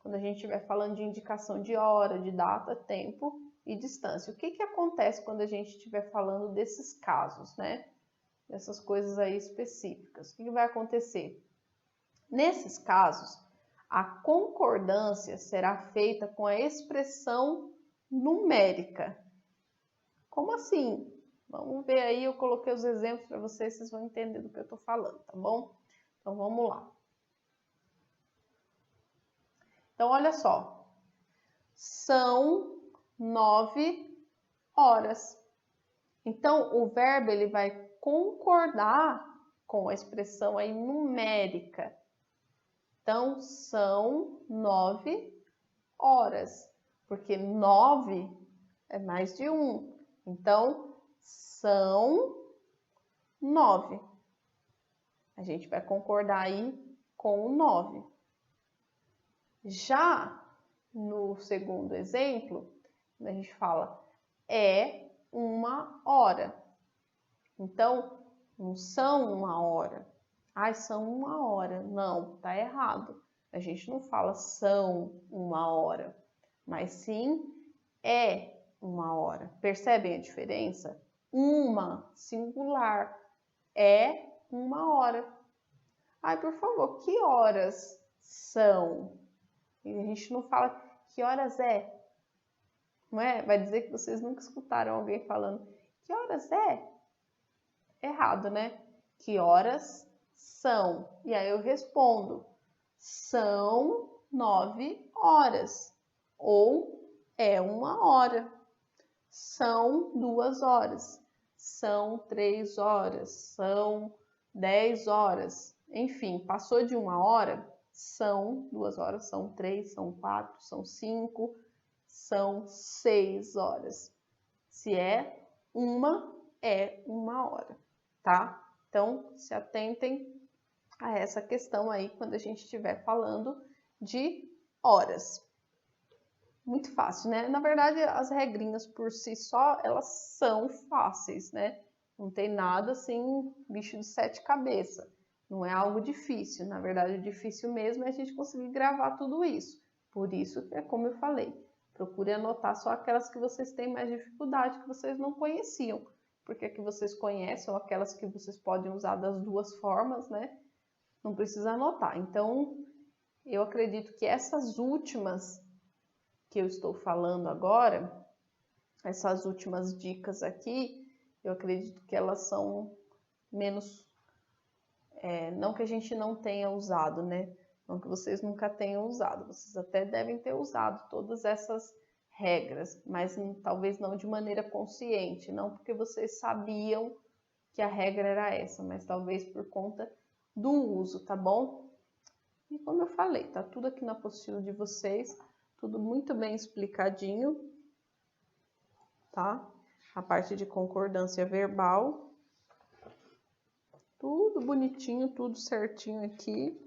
Quando a gente estiver falando de indicação de hora, de data, tempo e distância. O que acontece quando a gente estiver falando desses casos, né? Dessas coisas aí específicas. O que vai acontecer? Nesses casos, a concordância será feita com a expressão numérica. Como assim? Vamos ver aí, eu coloquei os exemplos para vocês, vocês vão entender do que eu estou falando, tá bom? Então, vamos lá. Então, olha só. São 9 horas. Então, o verbo ele vai concordar com a expressão aí numérica. Então, são 9 horas, porque 9 é mais de 1. Então, são 9. A gente vai concordar aí com o 9. Já no segundo exemplo, a gente fala é 1 hora. Então, não são 1 hora. Ai, são 1 hora. Não, tá errado. A gente não fala são 1 hora, mas sim é 1 hora. Percebem a diferença? Uma, singular, é 1 hora. Ai, por favor, que horas são? E a gente não fala que horas é. Não é? Vai dizer que vocês nunca escutaram alguém falando que horas é? Errado, né? Que horas são? E aí eu respondo, são 9 horas. Ou é 1 hora. São 2 horas. São 3 horas. São 10 horas. Enfim, passou de 1 hora, são 2 horas, são 3, são 4, são 5, são 6 horas. Se é 1 hora, tá? Então, se atentem a essa questão aí quando a gente estiver falando de horas. Muito fácil, né? Na verdade, as regrinhas por si só, elas são fáceis, né? Não tem nada assim, bicho de 7 cabeças. Não é algo difícil. Na verdade, o difícil mesmo é a gente conseguir gravar tudo isso. Por isso, é como eu falei, procure anotar só aquelas que vocês têm mais dificuldade, que vocês não conheciam. Porque a que vocês conhecem, ou aquelas que vocês podem usar das duas formas, né? Não precisa anotar. Então, eu acredito que essas últimas que eu estou falando agora, essas últimas dicas aqui, eu acredito que elas são menos... não que a gente não tenha usado, né? Não que vocês nunca tenham usado. Vocês até devem ter usado todas essas regras, mas talvez não de maneira consciente. Não porque vocês sabiam que a regra era essa, mas talvez por conta do uso, tá bom? E como eu falei, tá tudo aqui na apostila de vocês, tudo muito bem explicadinho, tá? A parte de concordância verbal, tudo bonitinho, tudo certinho aqui,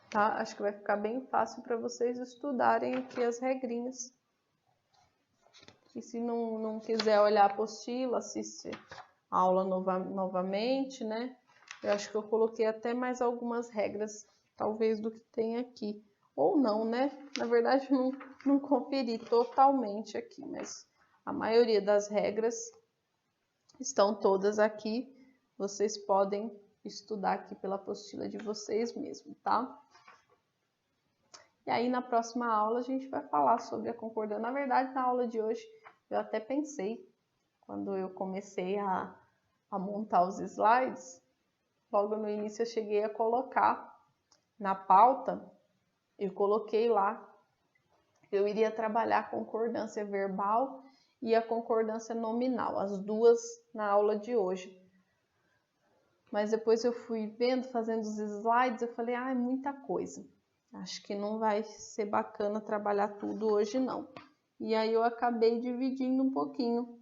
tá? Acho que vai ficar bem fácil para vocês estudarem aqui as regrinhas. E se não quiser olhar a apostila, assiste a aula novamente, né? Eu acho que eu coloquei até mais algumas regras, talvez, do que tem aqui. Ou não, né? Na verdade, não conferi totalmente aqui, mas a maioria das regras estão todas aqui. Vocês podem estudar aqui pela apostila de vocês mesmos, tá? E aí, na próxima aula, a gente vai falar sobre a concordância. Na verdade, na aula de hoje, eu até pensei, quando eu comecei a montar os slides, logo no início eu cheguei a colocar na pauta, eu coloquei lá, eu iria trabalhar a concordância verbal e a concordância nominal, as duas na aula de hoje. Mas depois eu fui vendo, fazendo os slides, eu falei, é muita coisa. Acho que não vai ser bacana trabalhar tudo hoje, não. E aí eu acabei dividindo um pouquinho,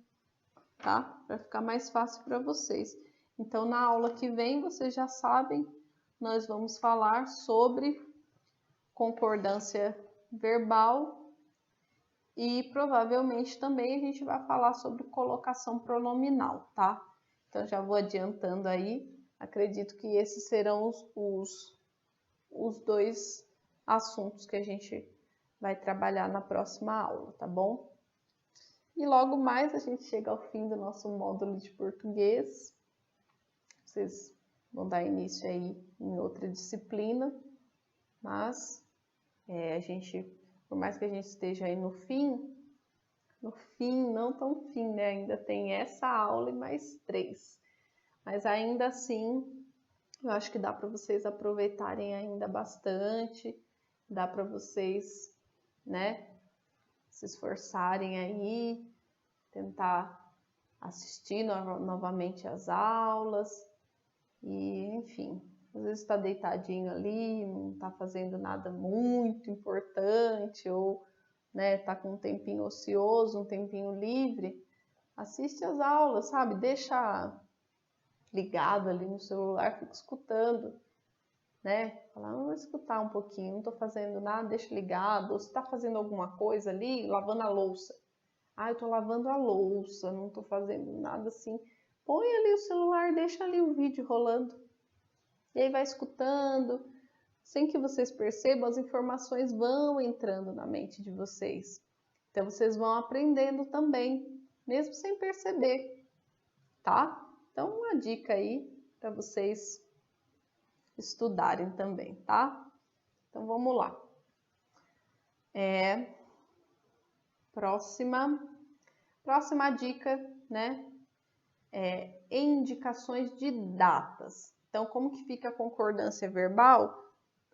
tá? Para ficar mais fácil para vocês. Então, na aula que vem, vocês já sabem, nós vamos falar sobre concordância verbal e provavelmente também a gente vai falar sobre colocação pronominal, tá? Então, já vou adiantando aí. Acredito que esses serão os dois assuntos que a gente vai trabalhar na próxima aula, tá bom? E logo mais a gente chega ao fim do nosso módulo de português. Vocês vão dar início aí em outra disciplina, mas a gente, por mais que a gente esteja aí no fim, não tão fim, né? Ainda tem essa aula e mais 3. Mas ainda assim, eu acho que dá para vocês aproveitarem ainda bastante, dá para vocês, né, se esforçarem aí, tentar assistir novamente as aulas e, enfim, às vezes está deitadinho ali, não está fazendo nada muito importante ou, né, tá com um tempinho ocioso, um tempinho livre, assiste as aulas, sabe? Deixa ligado ali no celular, fica escutando, né? Fala, vou escutar um pouquinho, não estou fazendo nada, deixa ligado. Ou se está fazendo alguma coisa ali, lavando a louça. Eu estou lavando a louça, não estou fazendo nada assim. Põe ali o celular, deixa ali o vídeo rolando. E aí vai escutando. Sem que vocês percebam, as informações vão entrando na mente de vocês. Então, vocês vão aprendendo também, mesmo sem perceber, tá? Então, uma dica aí para vocês estudarem também, tá? Então, vamos lá. Próxima dica, né? Indicações de datas. Então, como que fica a concordância verbal?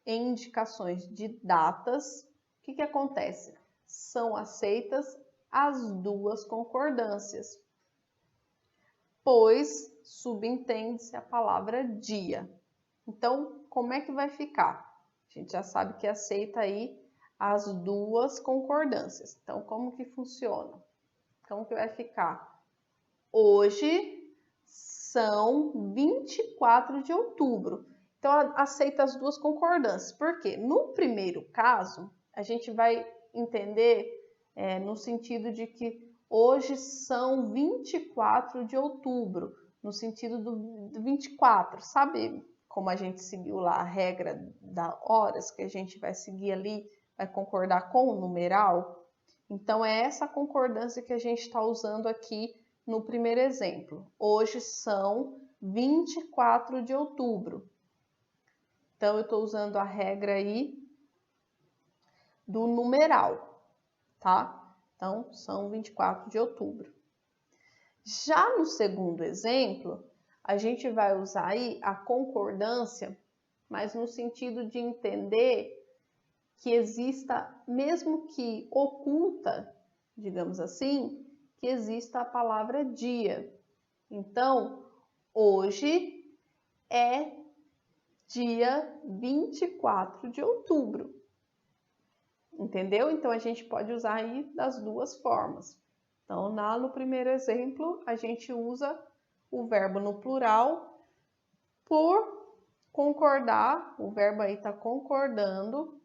Em indicações de datas, o que acontece? São aceitas as duas concordâncias, pois subentende-se a palavra dia. Então, como é que vai ficar? A gente já sabe que aceita aí as duas concordâncias. Então, como que funciona? Como que vai ficar? Hoje são 24 de outubro. Então, aceita as duas concordâncias. Por quê? No primeiro caso, a gente vai entender no sentido de que hoje são 24 de outubro, no sentido do 24, sabe como a gente seguiu lá a regra das horas, que a gente vai seguir ali, vai concordar com o numeral? Então, é essa concordância que a gente está usando aqui no primeiro exemplo. Hoje são 24 de outubro. Então, eu estou usando a regra aí do numeral. tá? Então, são 24 de outubro. Já no segundo exemplo, a gente vai usar aí a concordância, mas no sentido de entender que exista, mesmo que oculta, digamos assim, que exista a palavra dia. Então, hoje é dia 24 de outubro. Entendeu? Então, a gente pode usar aí das duas formas. Então, no primeiro exemplo, a gente usa o verbo no plural por concordar, o verbo aí está concordando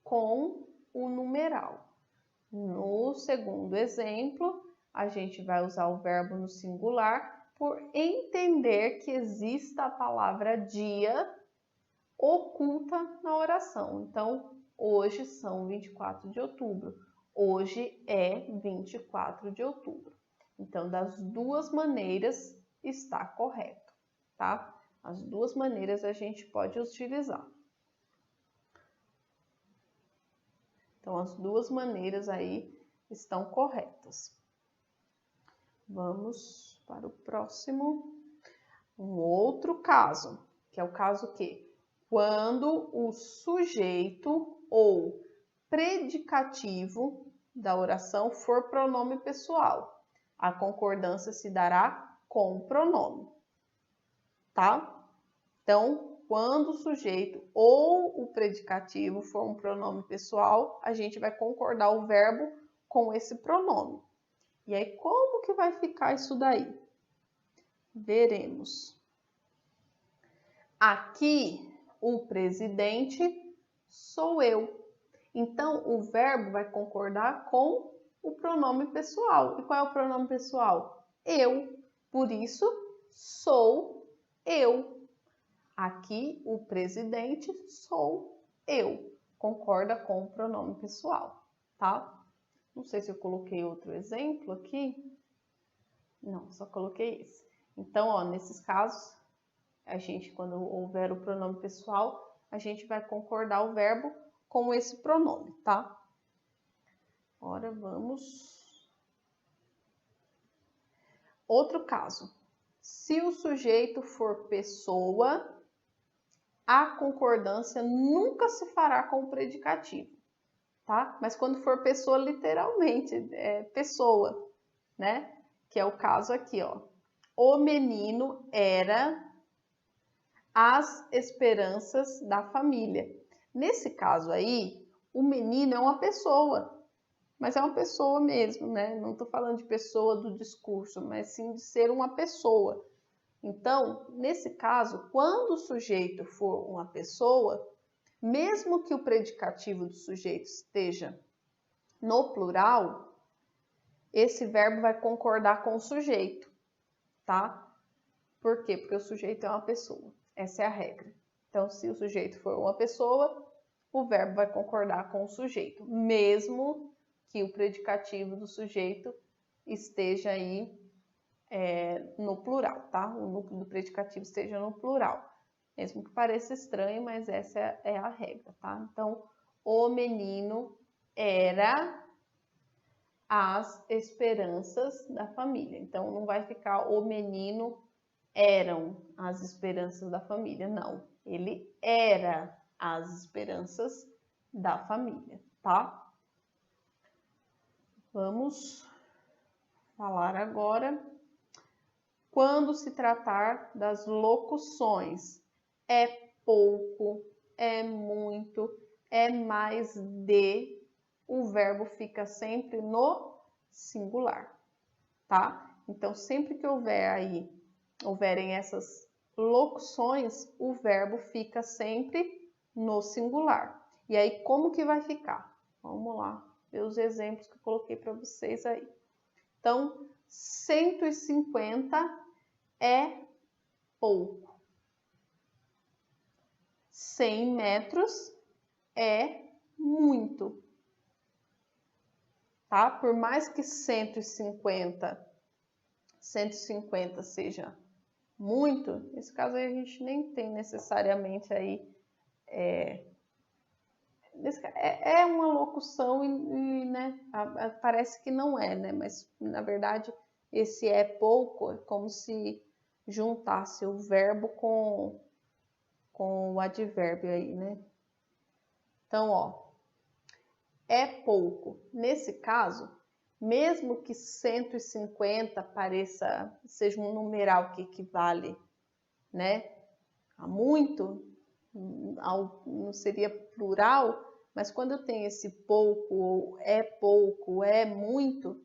com o numeral. No segundo exemplo, a gente vai usar o verbo no singular por entender que exista a palavra dia oculta na oração. Então, hoje são 24 de outubro. Hoje é 24 de outubro. Então, das duas maneiras está correto, tá? As duas maneiras a gente pode utilizar. Então, as duas maneiras aí estão corretas. Vamos para o próximo. Um outro caso, que é o caso que quando o sujeito ou predicativo da oração for pronome pessoal, a concordância se dará com o pronome, tá? Então, quando o sujeito ou o predicativo for um pronome pessoal, a gente vai concordar o verbo com esse pronome. E aí, como que vai ficar isso daí? Veremos. Aqui, o presidente sou eu. Então, o verbo vai concordar com o pronome pessoal. E qual é o pronome pessoal? Eu. Por isso, sou eu. Aqui, o presidente sou eu. Concorda com o pronome pessoal, tá? Não sei se eu coloquei outro exemplo aqui. Não, só coloquei esse. Então, ó, nesses casos, a gente, quando houver o pronome pessoal, a gente vai concordar o verbo com esse pronome, tá? Agora vamos. Outro caso. Se o sujeito for pessoa, a concordância nunca se fará com o predicativo, tá? Mas quando for pessoa, literalmente, é pessoa, né? Que é o caso aqui, ó. O menino era as esperanças da família. Nesse caso aí, o menino é uma pessoa, mas é uma pessoa mesmo, né? Não estou falando de pessoa do discurso, mas sim de ser uma pessoa. Então, nesse caso, quando o sujeito for uma pessoa, mesmo que o predicativo do sujeito esteja no plural, esse verbo vai concordar com o sujeito, tá? Por quê? Porque o sujeito é uma pessoa. Essa é a regra. Então, se o sujeito for uma pessoa, o verbo vai concordar com o sujeito, mesmo que o predicativo do sujeito esteja aí no plural, tá? O núcleo do predicativo esteja no plural. Mesmo que pareça estranho, mas essa é a regra, tá? Então, o menino era as esperanças da família. Então, não vai ficar o menino eram as esperanças da família. Não, ele era as esperanças da família, tá? Vamos falar agora quando se tratar das locuções. É pouco, é muito, é mais de, o verbo fica sempre no singular, tá? Então, sempre que houverem essas locuções, o verbo fica sempre no singular. E aí, como que vai ficar? Vamos lá, ver os exemplos que eu coloquei para vocês aí. Então, 150 é pouco. 100 metros é muito. Tá? Por mais que 150 seja muito, nesse caso aí a gente nem tem necessariamente aí é uma locução né, parece que não é, né? Mas na verdade esse é pouco, é como se juntasse o verbo com o advérbio aí, né? Então, ó, é pouco. Nesse caso, mesmo que 150 seja um numeral que equivale, né, a muito, não seria plural, mas quando eu tenho esse pouco, ou é muito,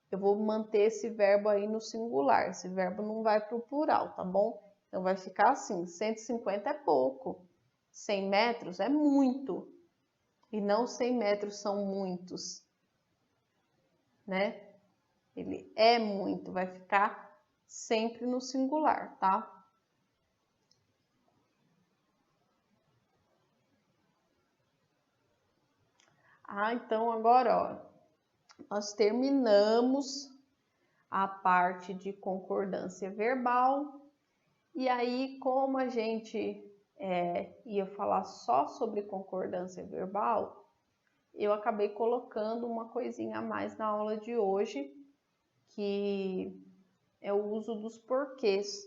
eu vou manter esse verbo aí no singular. Esse verbo não vai para o plural, tá bom? Então vai ficar assim: 150 é pouco, 100 metros é muito, e não 100 metros são muitos, né? Ele é muito, vai ficar sempre no singular, tá? Então agora, ó, nós terminamos a parte de concordância verbal. E aí, como a gente ia falar só sobre concordância verbal, eu acabei colocando uma coisinha a mais na aula de hoje, que é o uso dos porquês,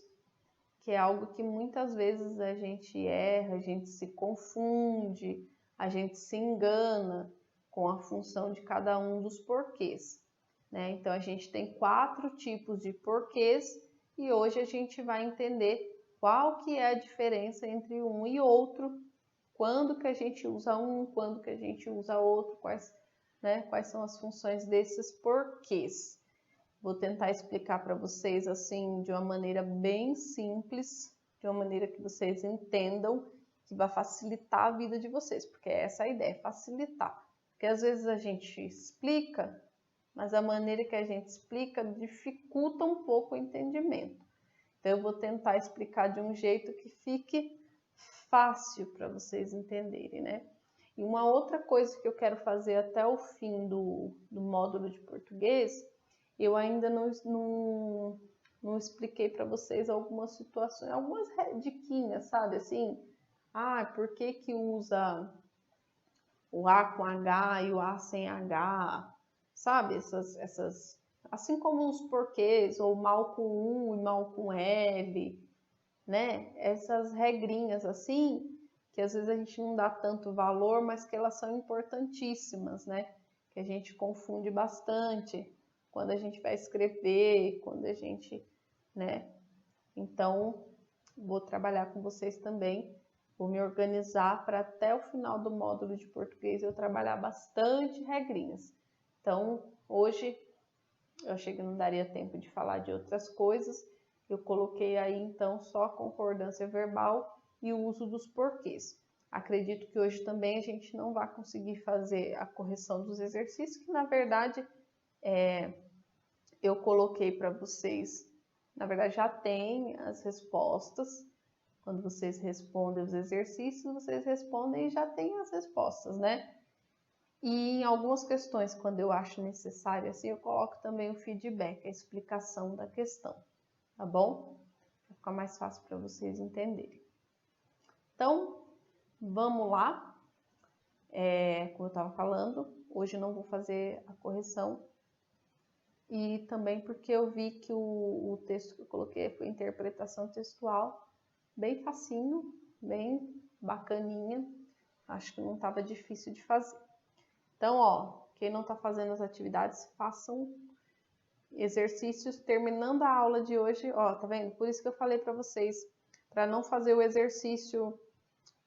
que é algo que muitas vezes a gente erra, a gente se confunde, a gente se engana com a função de cada um dos porquês, né? Então a gente tem 4 tipos de porquês e hoje a gente vai entender qual que é a diferença entre um e outro, quando que a gente usa um, quando que a gente usa outro, quais são as funções desses porquês. Vou tentar explicar para vocês assim de uma maneira bem simples, de uma maneira que vocês entendam, que vai facilitar a vida de vocês, porque essa é a ideia, facilitar. Porque às vezes a gente explica, mas a maneira que a gente explica dificulta um pouco o entendimento. Então eu vou tentar explicar de um jeito que fique fácil para vocês entenderem, né? E uma outra coisa que eu quero fazer até o fim do módulo de português, eu ainda não expliquei para vocês algumas situações, algumas diquinhas, sabe? Assim, por que que usa o A com H e o A sem H, sabe? Essas, assim como os porquês, ou mal com U e mal com L, né? Essas regrinhas assim, que às vezes a gente não dá tanto valor, mas que elas são importantíssimas, né? Que a gente confunde bastante quando a gente vai escrever, quando a gente, né? Então, vou trabalhar com vocês também, vou me organizar para até o final do módulo de português eu trabalhar bastante regrinhas. Então, hoje eu achei que não daria tempo de falar de outras coisas, eu coloquei aí então só a concordância verbal e o uso dos porquês. Acredito que hoje também a gente não vai conseguir fazer a correção dos exercícios, que na verdade eu coloquei para vocês, na verdade já tem as respostas. Quando vocês respondem os exercícios, vocês respondem e já tem as respostas, né? E em algumas questões, quando eu acho necessário, assim, eu coloco também o feedback, a explicação da questão, tá bom? Vai ficar mais fácil para vocês entenderem. Então, vamos lá. Como eu estava falando, hoje eu não vou fazer a correção. E também porque eu vi que o texto que eu coloquei foi interpretação textual, bem facinho, bem bacaninha. Acho que não estava difícil de fazer. Então, ó, quem não está fazendo as atividades, façam exercícios. Terminando a aula de hoje, ó, tá vendo? Por isso que eu falei para vocês, para não fazer o exercício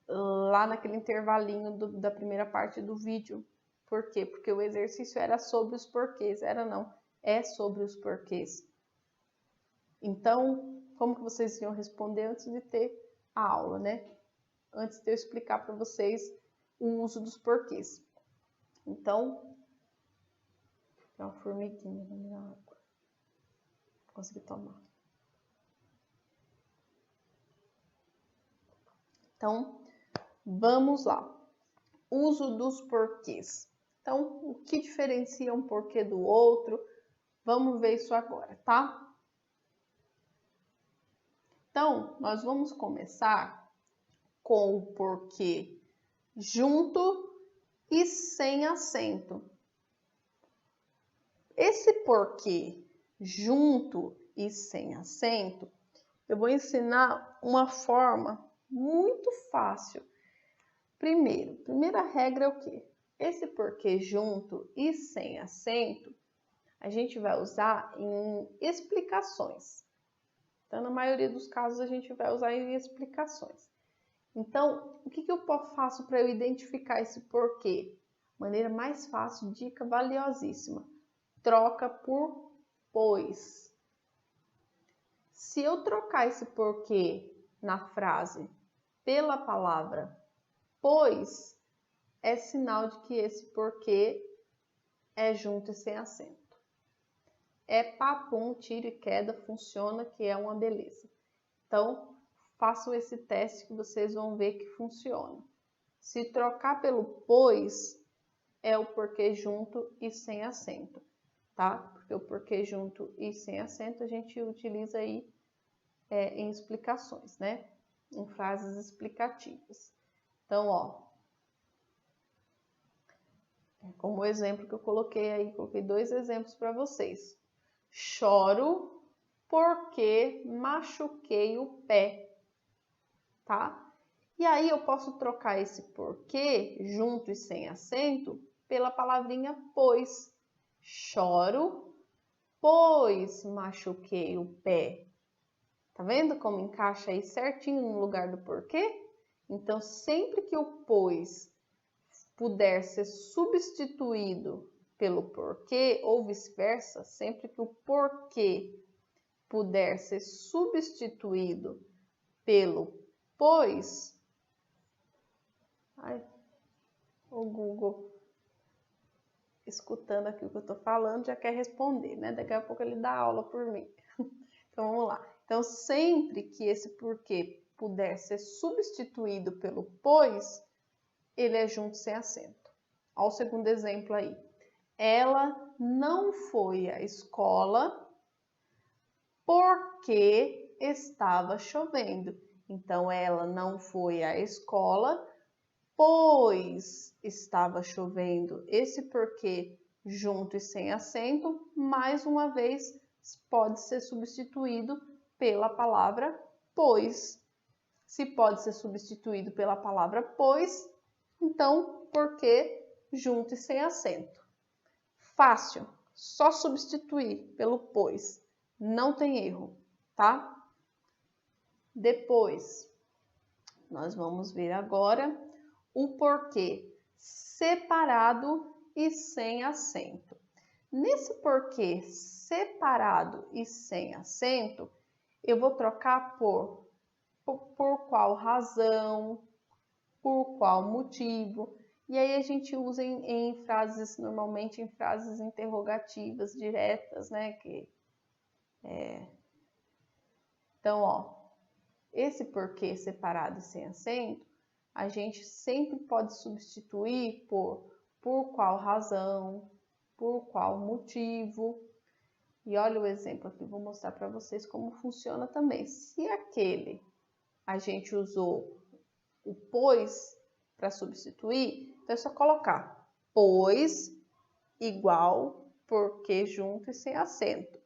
lá naquele intervalinho da primeira parte do vídeo. Por quê? Porque o exercício era sobre os porquês. Era não, é sobre os porquês. Então, como que vocês iam responder antes de ter a aula, né? Antes de eu explicar para vocês o uso dos porquês. Então, tem uma formiguinha na minha água. Não consegui tomar. Então, vamos lá. Uso dos porquês. Então, o que diferencia um porquê do outro? Vamos ver isso agora, tá? Então, nós vamos começar com o porquê junto e sem acento. Esse porquê junto e sem acento, eu vou ensinar uma forma muito fácil. Primeira regra é o quê? Esse porquê junto e sem acento, a gente vai usar em explicações. Então, na maioria dos casos, a gente vai usar em explicações. Então, o que eu faço para eu identificar esse porquê? Maneira mais fácil, dica valiosíssima. Troca por pois. Se eu trocar esse porquê na frase pela palavra pois, é sinal de que esse porquê é junto e sem acento. É papum, tiro e queda, funciona, que é uma beleza. Então, façam esse teste que vocês vão ver que funciona. Se trocar pelo pois, é o porquê junto e sem acento, tá? Porque o porquê junto e sem acento a gente utiliza aí em explicações, né? Em frases explicativas. Então, ó, como o exemplo que eu coloquei aí, coloquei 2 exemplos para vocês. Choro porque machuquei o pé, tá? E aí eu posso trocar esse porquê, junto e sem acento, pela palavrinha pois. Choro, pois machuquei o pé. Tá vendo como encaixa aí certinho no lugar do porquê? Então, sempre que o pois puder ser substituído pelo porquê ou vice-versa, sempre que o porquê puder ser substituído pelo pois, o Google escutando aqui o que eu estou falando já quer responder, né? Daqui a pouco ele dá aula por mim. Então vamos lá. Então sempre que esse porquê puder ser substituído pelo pois, ele é junto sem acento. Olha o segundo exemplo aí. Ela não foi à escola porque estava chovendo. Então, ela não foi à escola pois estava chovendo. Esse porquê junto e sem acento, mais uma vez, pode ser substituído pela palavra pois. Se pode ser substituído pela palavra pois, então porquê junto e sem acento. Fácil, só substituir pelo pois, não tem erro, tá? Depois, nós vamos ver agora o porquê separado e sem acento. Nesse porquê separado e sem acento, eu vou trocar por qual razão, por qual motivo. E aí a gente usa em frases, normalmente em frases interrogativas diretas, né? Então, ó, esse porquê separado e sem acento, a gente sempre pode substituir por qual razão, por qual motivo. E olha o exemplo aqui, vou mostrar para vocês como funciona também. Se aquele a gente usou o pois para substituir, então é só colocar pois igual porquê junto e sem acento.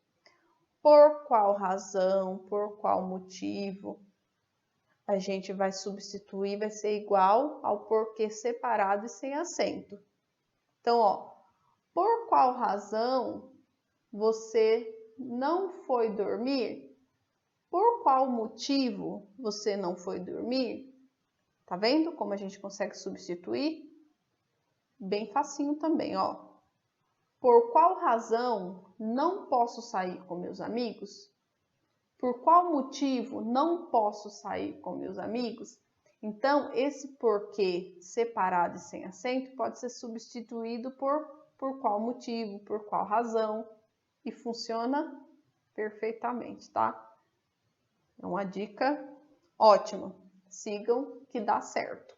Por qual razão, por qual motivo, a gente vai substituir, vai ser igual ao porquê separado e sem acento. Então, ó, por qual razão você não foi dormir? Por qual motivo você não foi dormir? Tá vendo como a gente consegue substituir? Bem facinho também, ó. Por qual razão não posso sair com meus amigos? Por qual motivo não posso sair com meus amigos? Então, esse porquê separado e sem acento pode ser substituído por qual motivo, por qual razão, e funciona perfeitamente, tá? É uma dica ótima. Sigam que dá certo.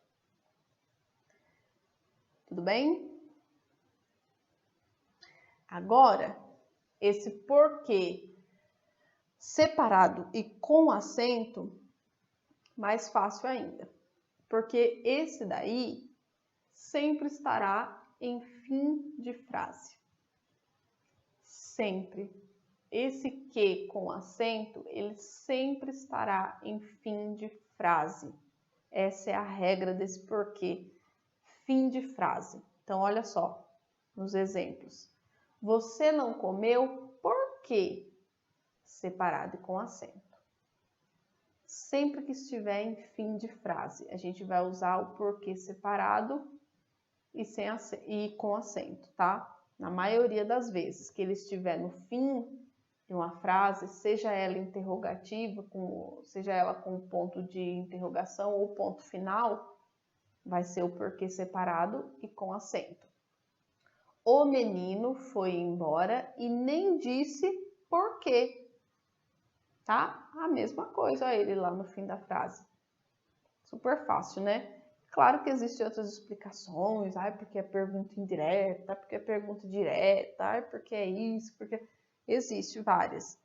Tudo bem? Agora, esse porquê separado e com acento, mais fácil ainda. Porque esse daí, sempre estará em fim de frase. Sempre. Esse que com acento, ele sempre estará em fim de frase. Essa é a regra desse porquê. Fim de frase. Então, olha só nos exemplos. Você não comeu por quê? Separado e com acento. Sempre que estiver em fim de frase, a gente vai usar o porquê separado e com acento, tá? Na maioria das vezes que ele estiver no fim de uma frase, seja ela interrogativa, seja ela com ponto de interrogação ou ponto final, vai ser o porquê separado e com acento. O menino foi embora e nem disse por quê. Tá? A mesma coisa, olha ele lá no fim da frase. Super fácil, né? Claro que existem outras explicações, porque é pergunta indireta, porque é pergunta direta, porque é isso, porque... Existem várias.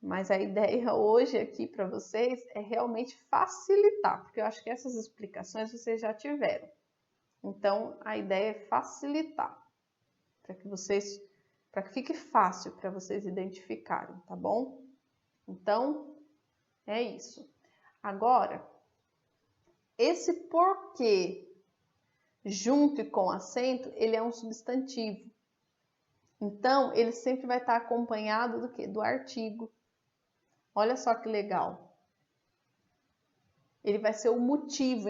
Mas a ideia hoje aqui para vocês é realmente facilitar, porque eu acho que essas explicações vocês já tiveram. Então, a ideia é facilitar, para que fique fácil para vocês identificarem, tá bom? Então, é isso. Agora, esse porquê junto e com acento, ele é um substantivo. Então, ele sempre vai estar acompanhado do quê? Do artigo. Olha só que legal. Ele vai ser o motivo,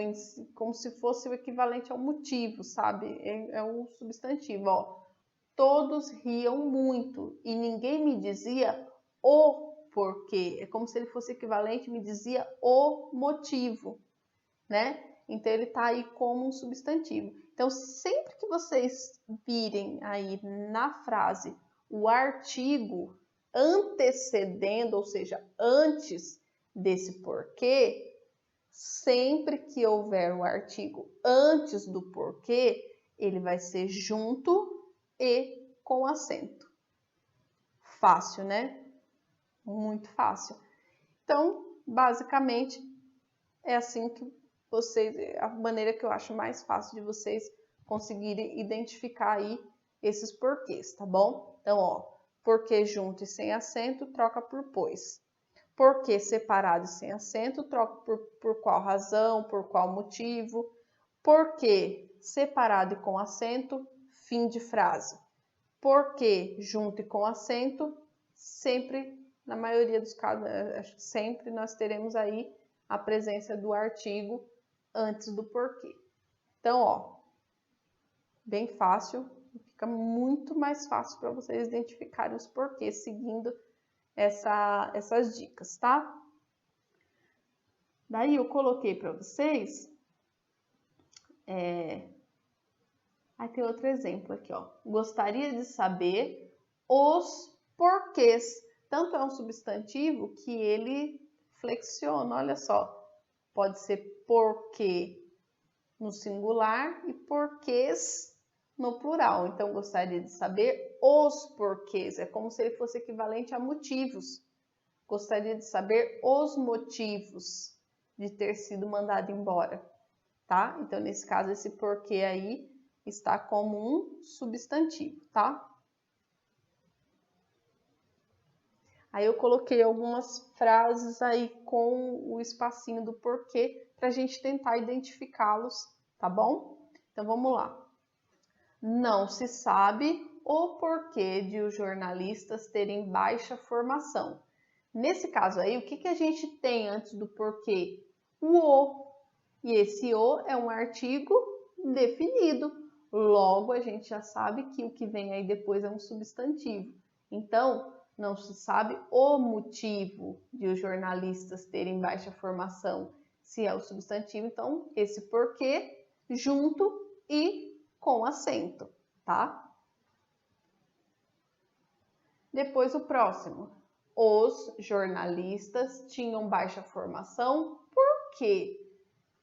como se fosse o equivalente ao motivo, sabe? É um substantivo, ó. Todos riam muito e ninguém me dizia o porquê. É como se ele fosse equivalente, me dizia o motivo, né? Então, ele tá aí como um substantivo. Então, sempre que vocês virem aí na frase o artigo antecedendo, ou seja, antes desse porquê, sempre que houver o artigo antes do porquê, ele vai ser junto e com acento. Fácil, né? Muito fácil. Então, basicamente, é assim que a maneira que eu acho mais fácil de vocês conseguirem identificar aí esses porquês, tá bom? Então, ó, porquê junto e sem acento, troca por pois. Porquê separado e sem acento, troca por qual razão, por qual motivo. Porquê separado e com acento, fim de frase. Porquê junto e com acento, sempre, na maioria dos casos, acho que sempre nós teremos aí a presença do artigo antes do porquê. Então, ó, bem fácil, fica muito mais fácil para vocês identificarem os porquês seguindo essas dicas, tá? Daí eu coloquei para vocês, aí tem outro exemplo aqui, ó. Gostaria de saber os porquês. Tanto é um substantivo que ele flexiona, olha só. Pode ser porquê no singular e porquês no plural. Então, gostaria de saber os porquês. É como se ele fosse equivalente a motivos. Gostaria de saber os motivos de ter sido mandado embora, tá? Então, nesse caso, esse porquê aí está como um substantivo, tá? Aí eu coloquei algumas frases aí com o espacinho do porquê para a gente tentar identificá-los, tá bom? Então vamos lá. Não se sabe o porquê de os jornalistas terem baixa formação. Nesse caso aí, o que a gente tem antes do porquê? O o. E esse o é um artigo definido. Logo, a gente já sabe que o que vem aí depois é um substantivo. Então, não se sabe o motivo de os jornalistas terem baixa formação. Se é o substantivo, então, esse porquê junto e com acento, tá? Depois o próximo. Os jornalistas tinham baixa formação, por quê?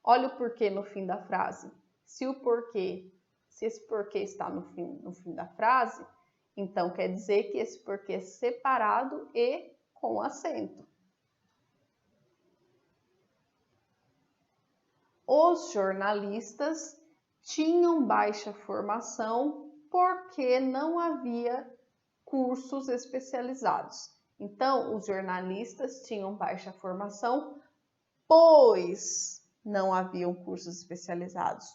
Olha o porquê no fim da frase. Se esse porquê está no fim da frase, então quer dizer que esse porquê é separado e com acento. Os jornalistas tinham baixa formação porque não havia cursos especializados. Então, os jornalistas tinham baixa formação, pois não haviam cursos especializados.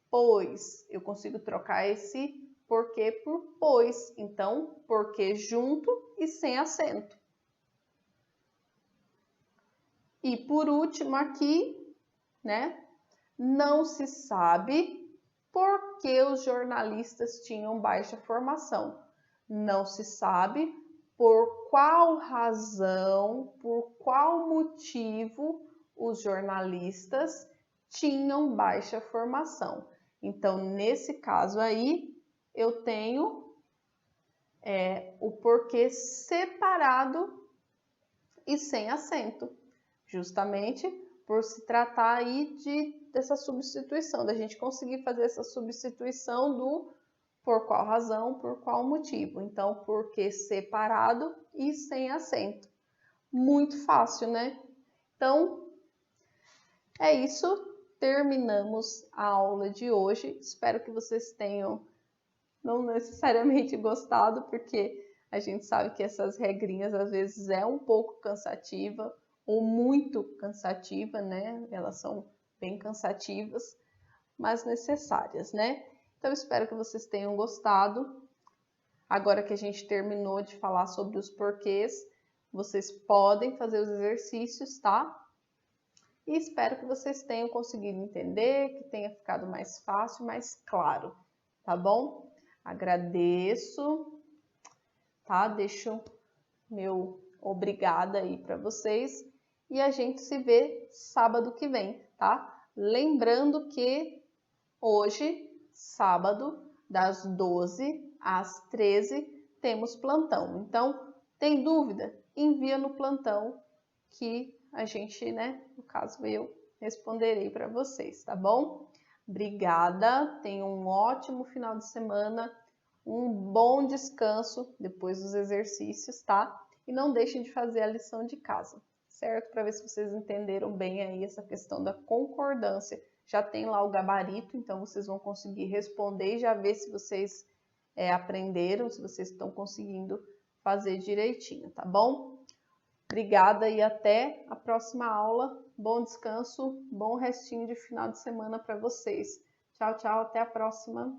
Pois, eu consigo trocar esse porquê por pois. Então, porquê junto e sem acento. E por último aqui, né? Não se sabe por que os jornalistas tinham baixa formação. Não se sabe por qual razão, por qual motivo os jornalistas tinham baixa formação. Então, nesse caso aí, eu tenho o porquê separado e sem acento, justamente por se tratar aí dessa substituição, da gente conseguir fazer essa substituição do por qual razão, por qual motivo. Então, porquê separado e sem acento. Muito fácil, né? Então, é isso. Terminamos a aula de hoje. Espero que vocês tenham não necessariamente gostado, porque a gente sabe que essas regrinhas às vezes é um pouco cansativa ou muito cansativa, né? Elas são bem cansativas, mas necessárias, né? Então, espero que vocês tenham gostado. Agora que a gente terminou de falar sobre os porquês, vocês podem fazer os exercícios, tá? E espero que vocês tenham conseguido entender, que tenha ficado mais fácil, mais claro, tá bom? Agradeço, tá? Deixo meu obrigada aí para vocês e a gente se vê sábado que vem, tá? Lembrando que hoje, sábado, das 12 às 13, temos plantão. Então, tem dúvida? Envia no plantão que a gente, né, no caso eu, responderei para vocês, tá bom? Obrigada, tenham um ótimo final de semana, um bom descanso depois dos exercícios, tá? E não deixem de fazer a lição de casa, certo? Para ver se vocês entenderam bem aí essa questão da concordância. Já tem lá o gabarito, então vocês vão conseguir responder e já ver se vocês aprenderam, se vocês estão conseguindo fazer direitinho, tá bom? Obrigada e até a próxima aula. Bom descanso, bom restinho de final de semana para vocês. Tchau, tchau, até a próxima.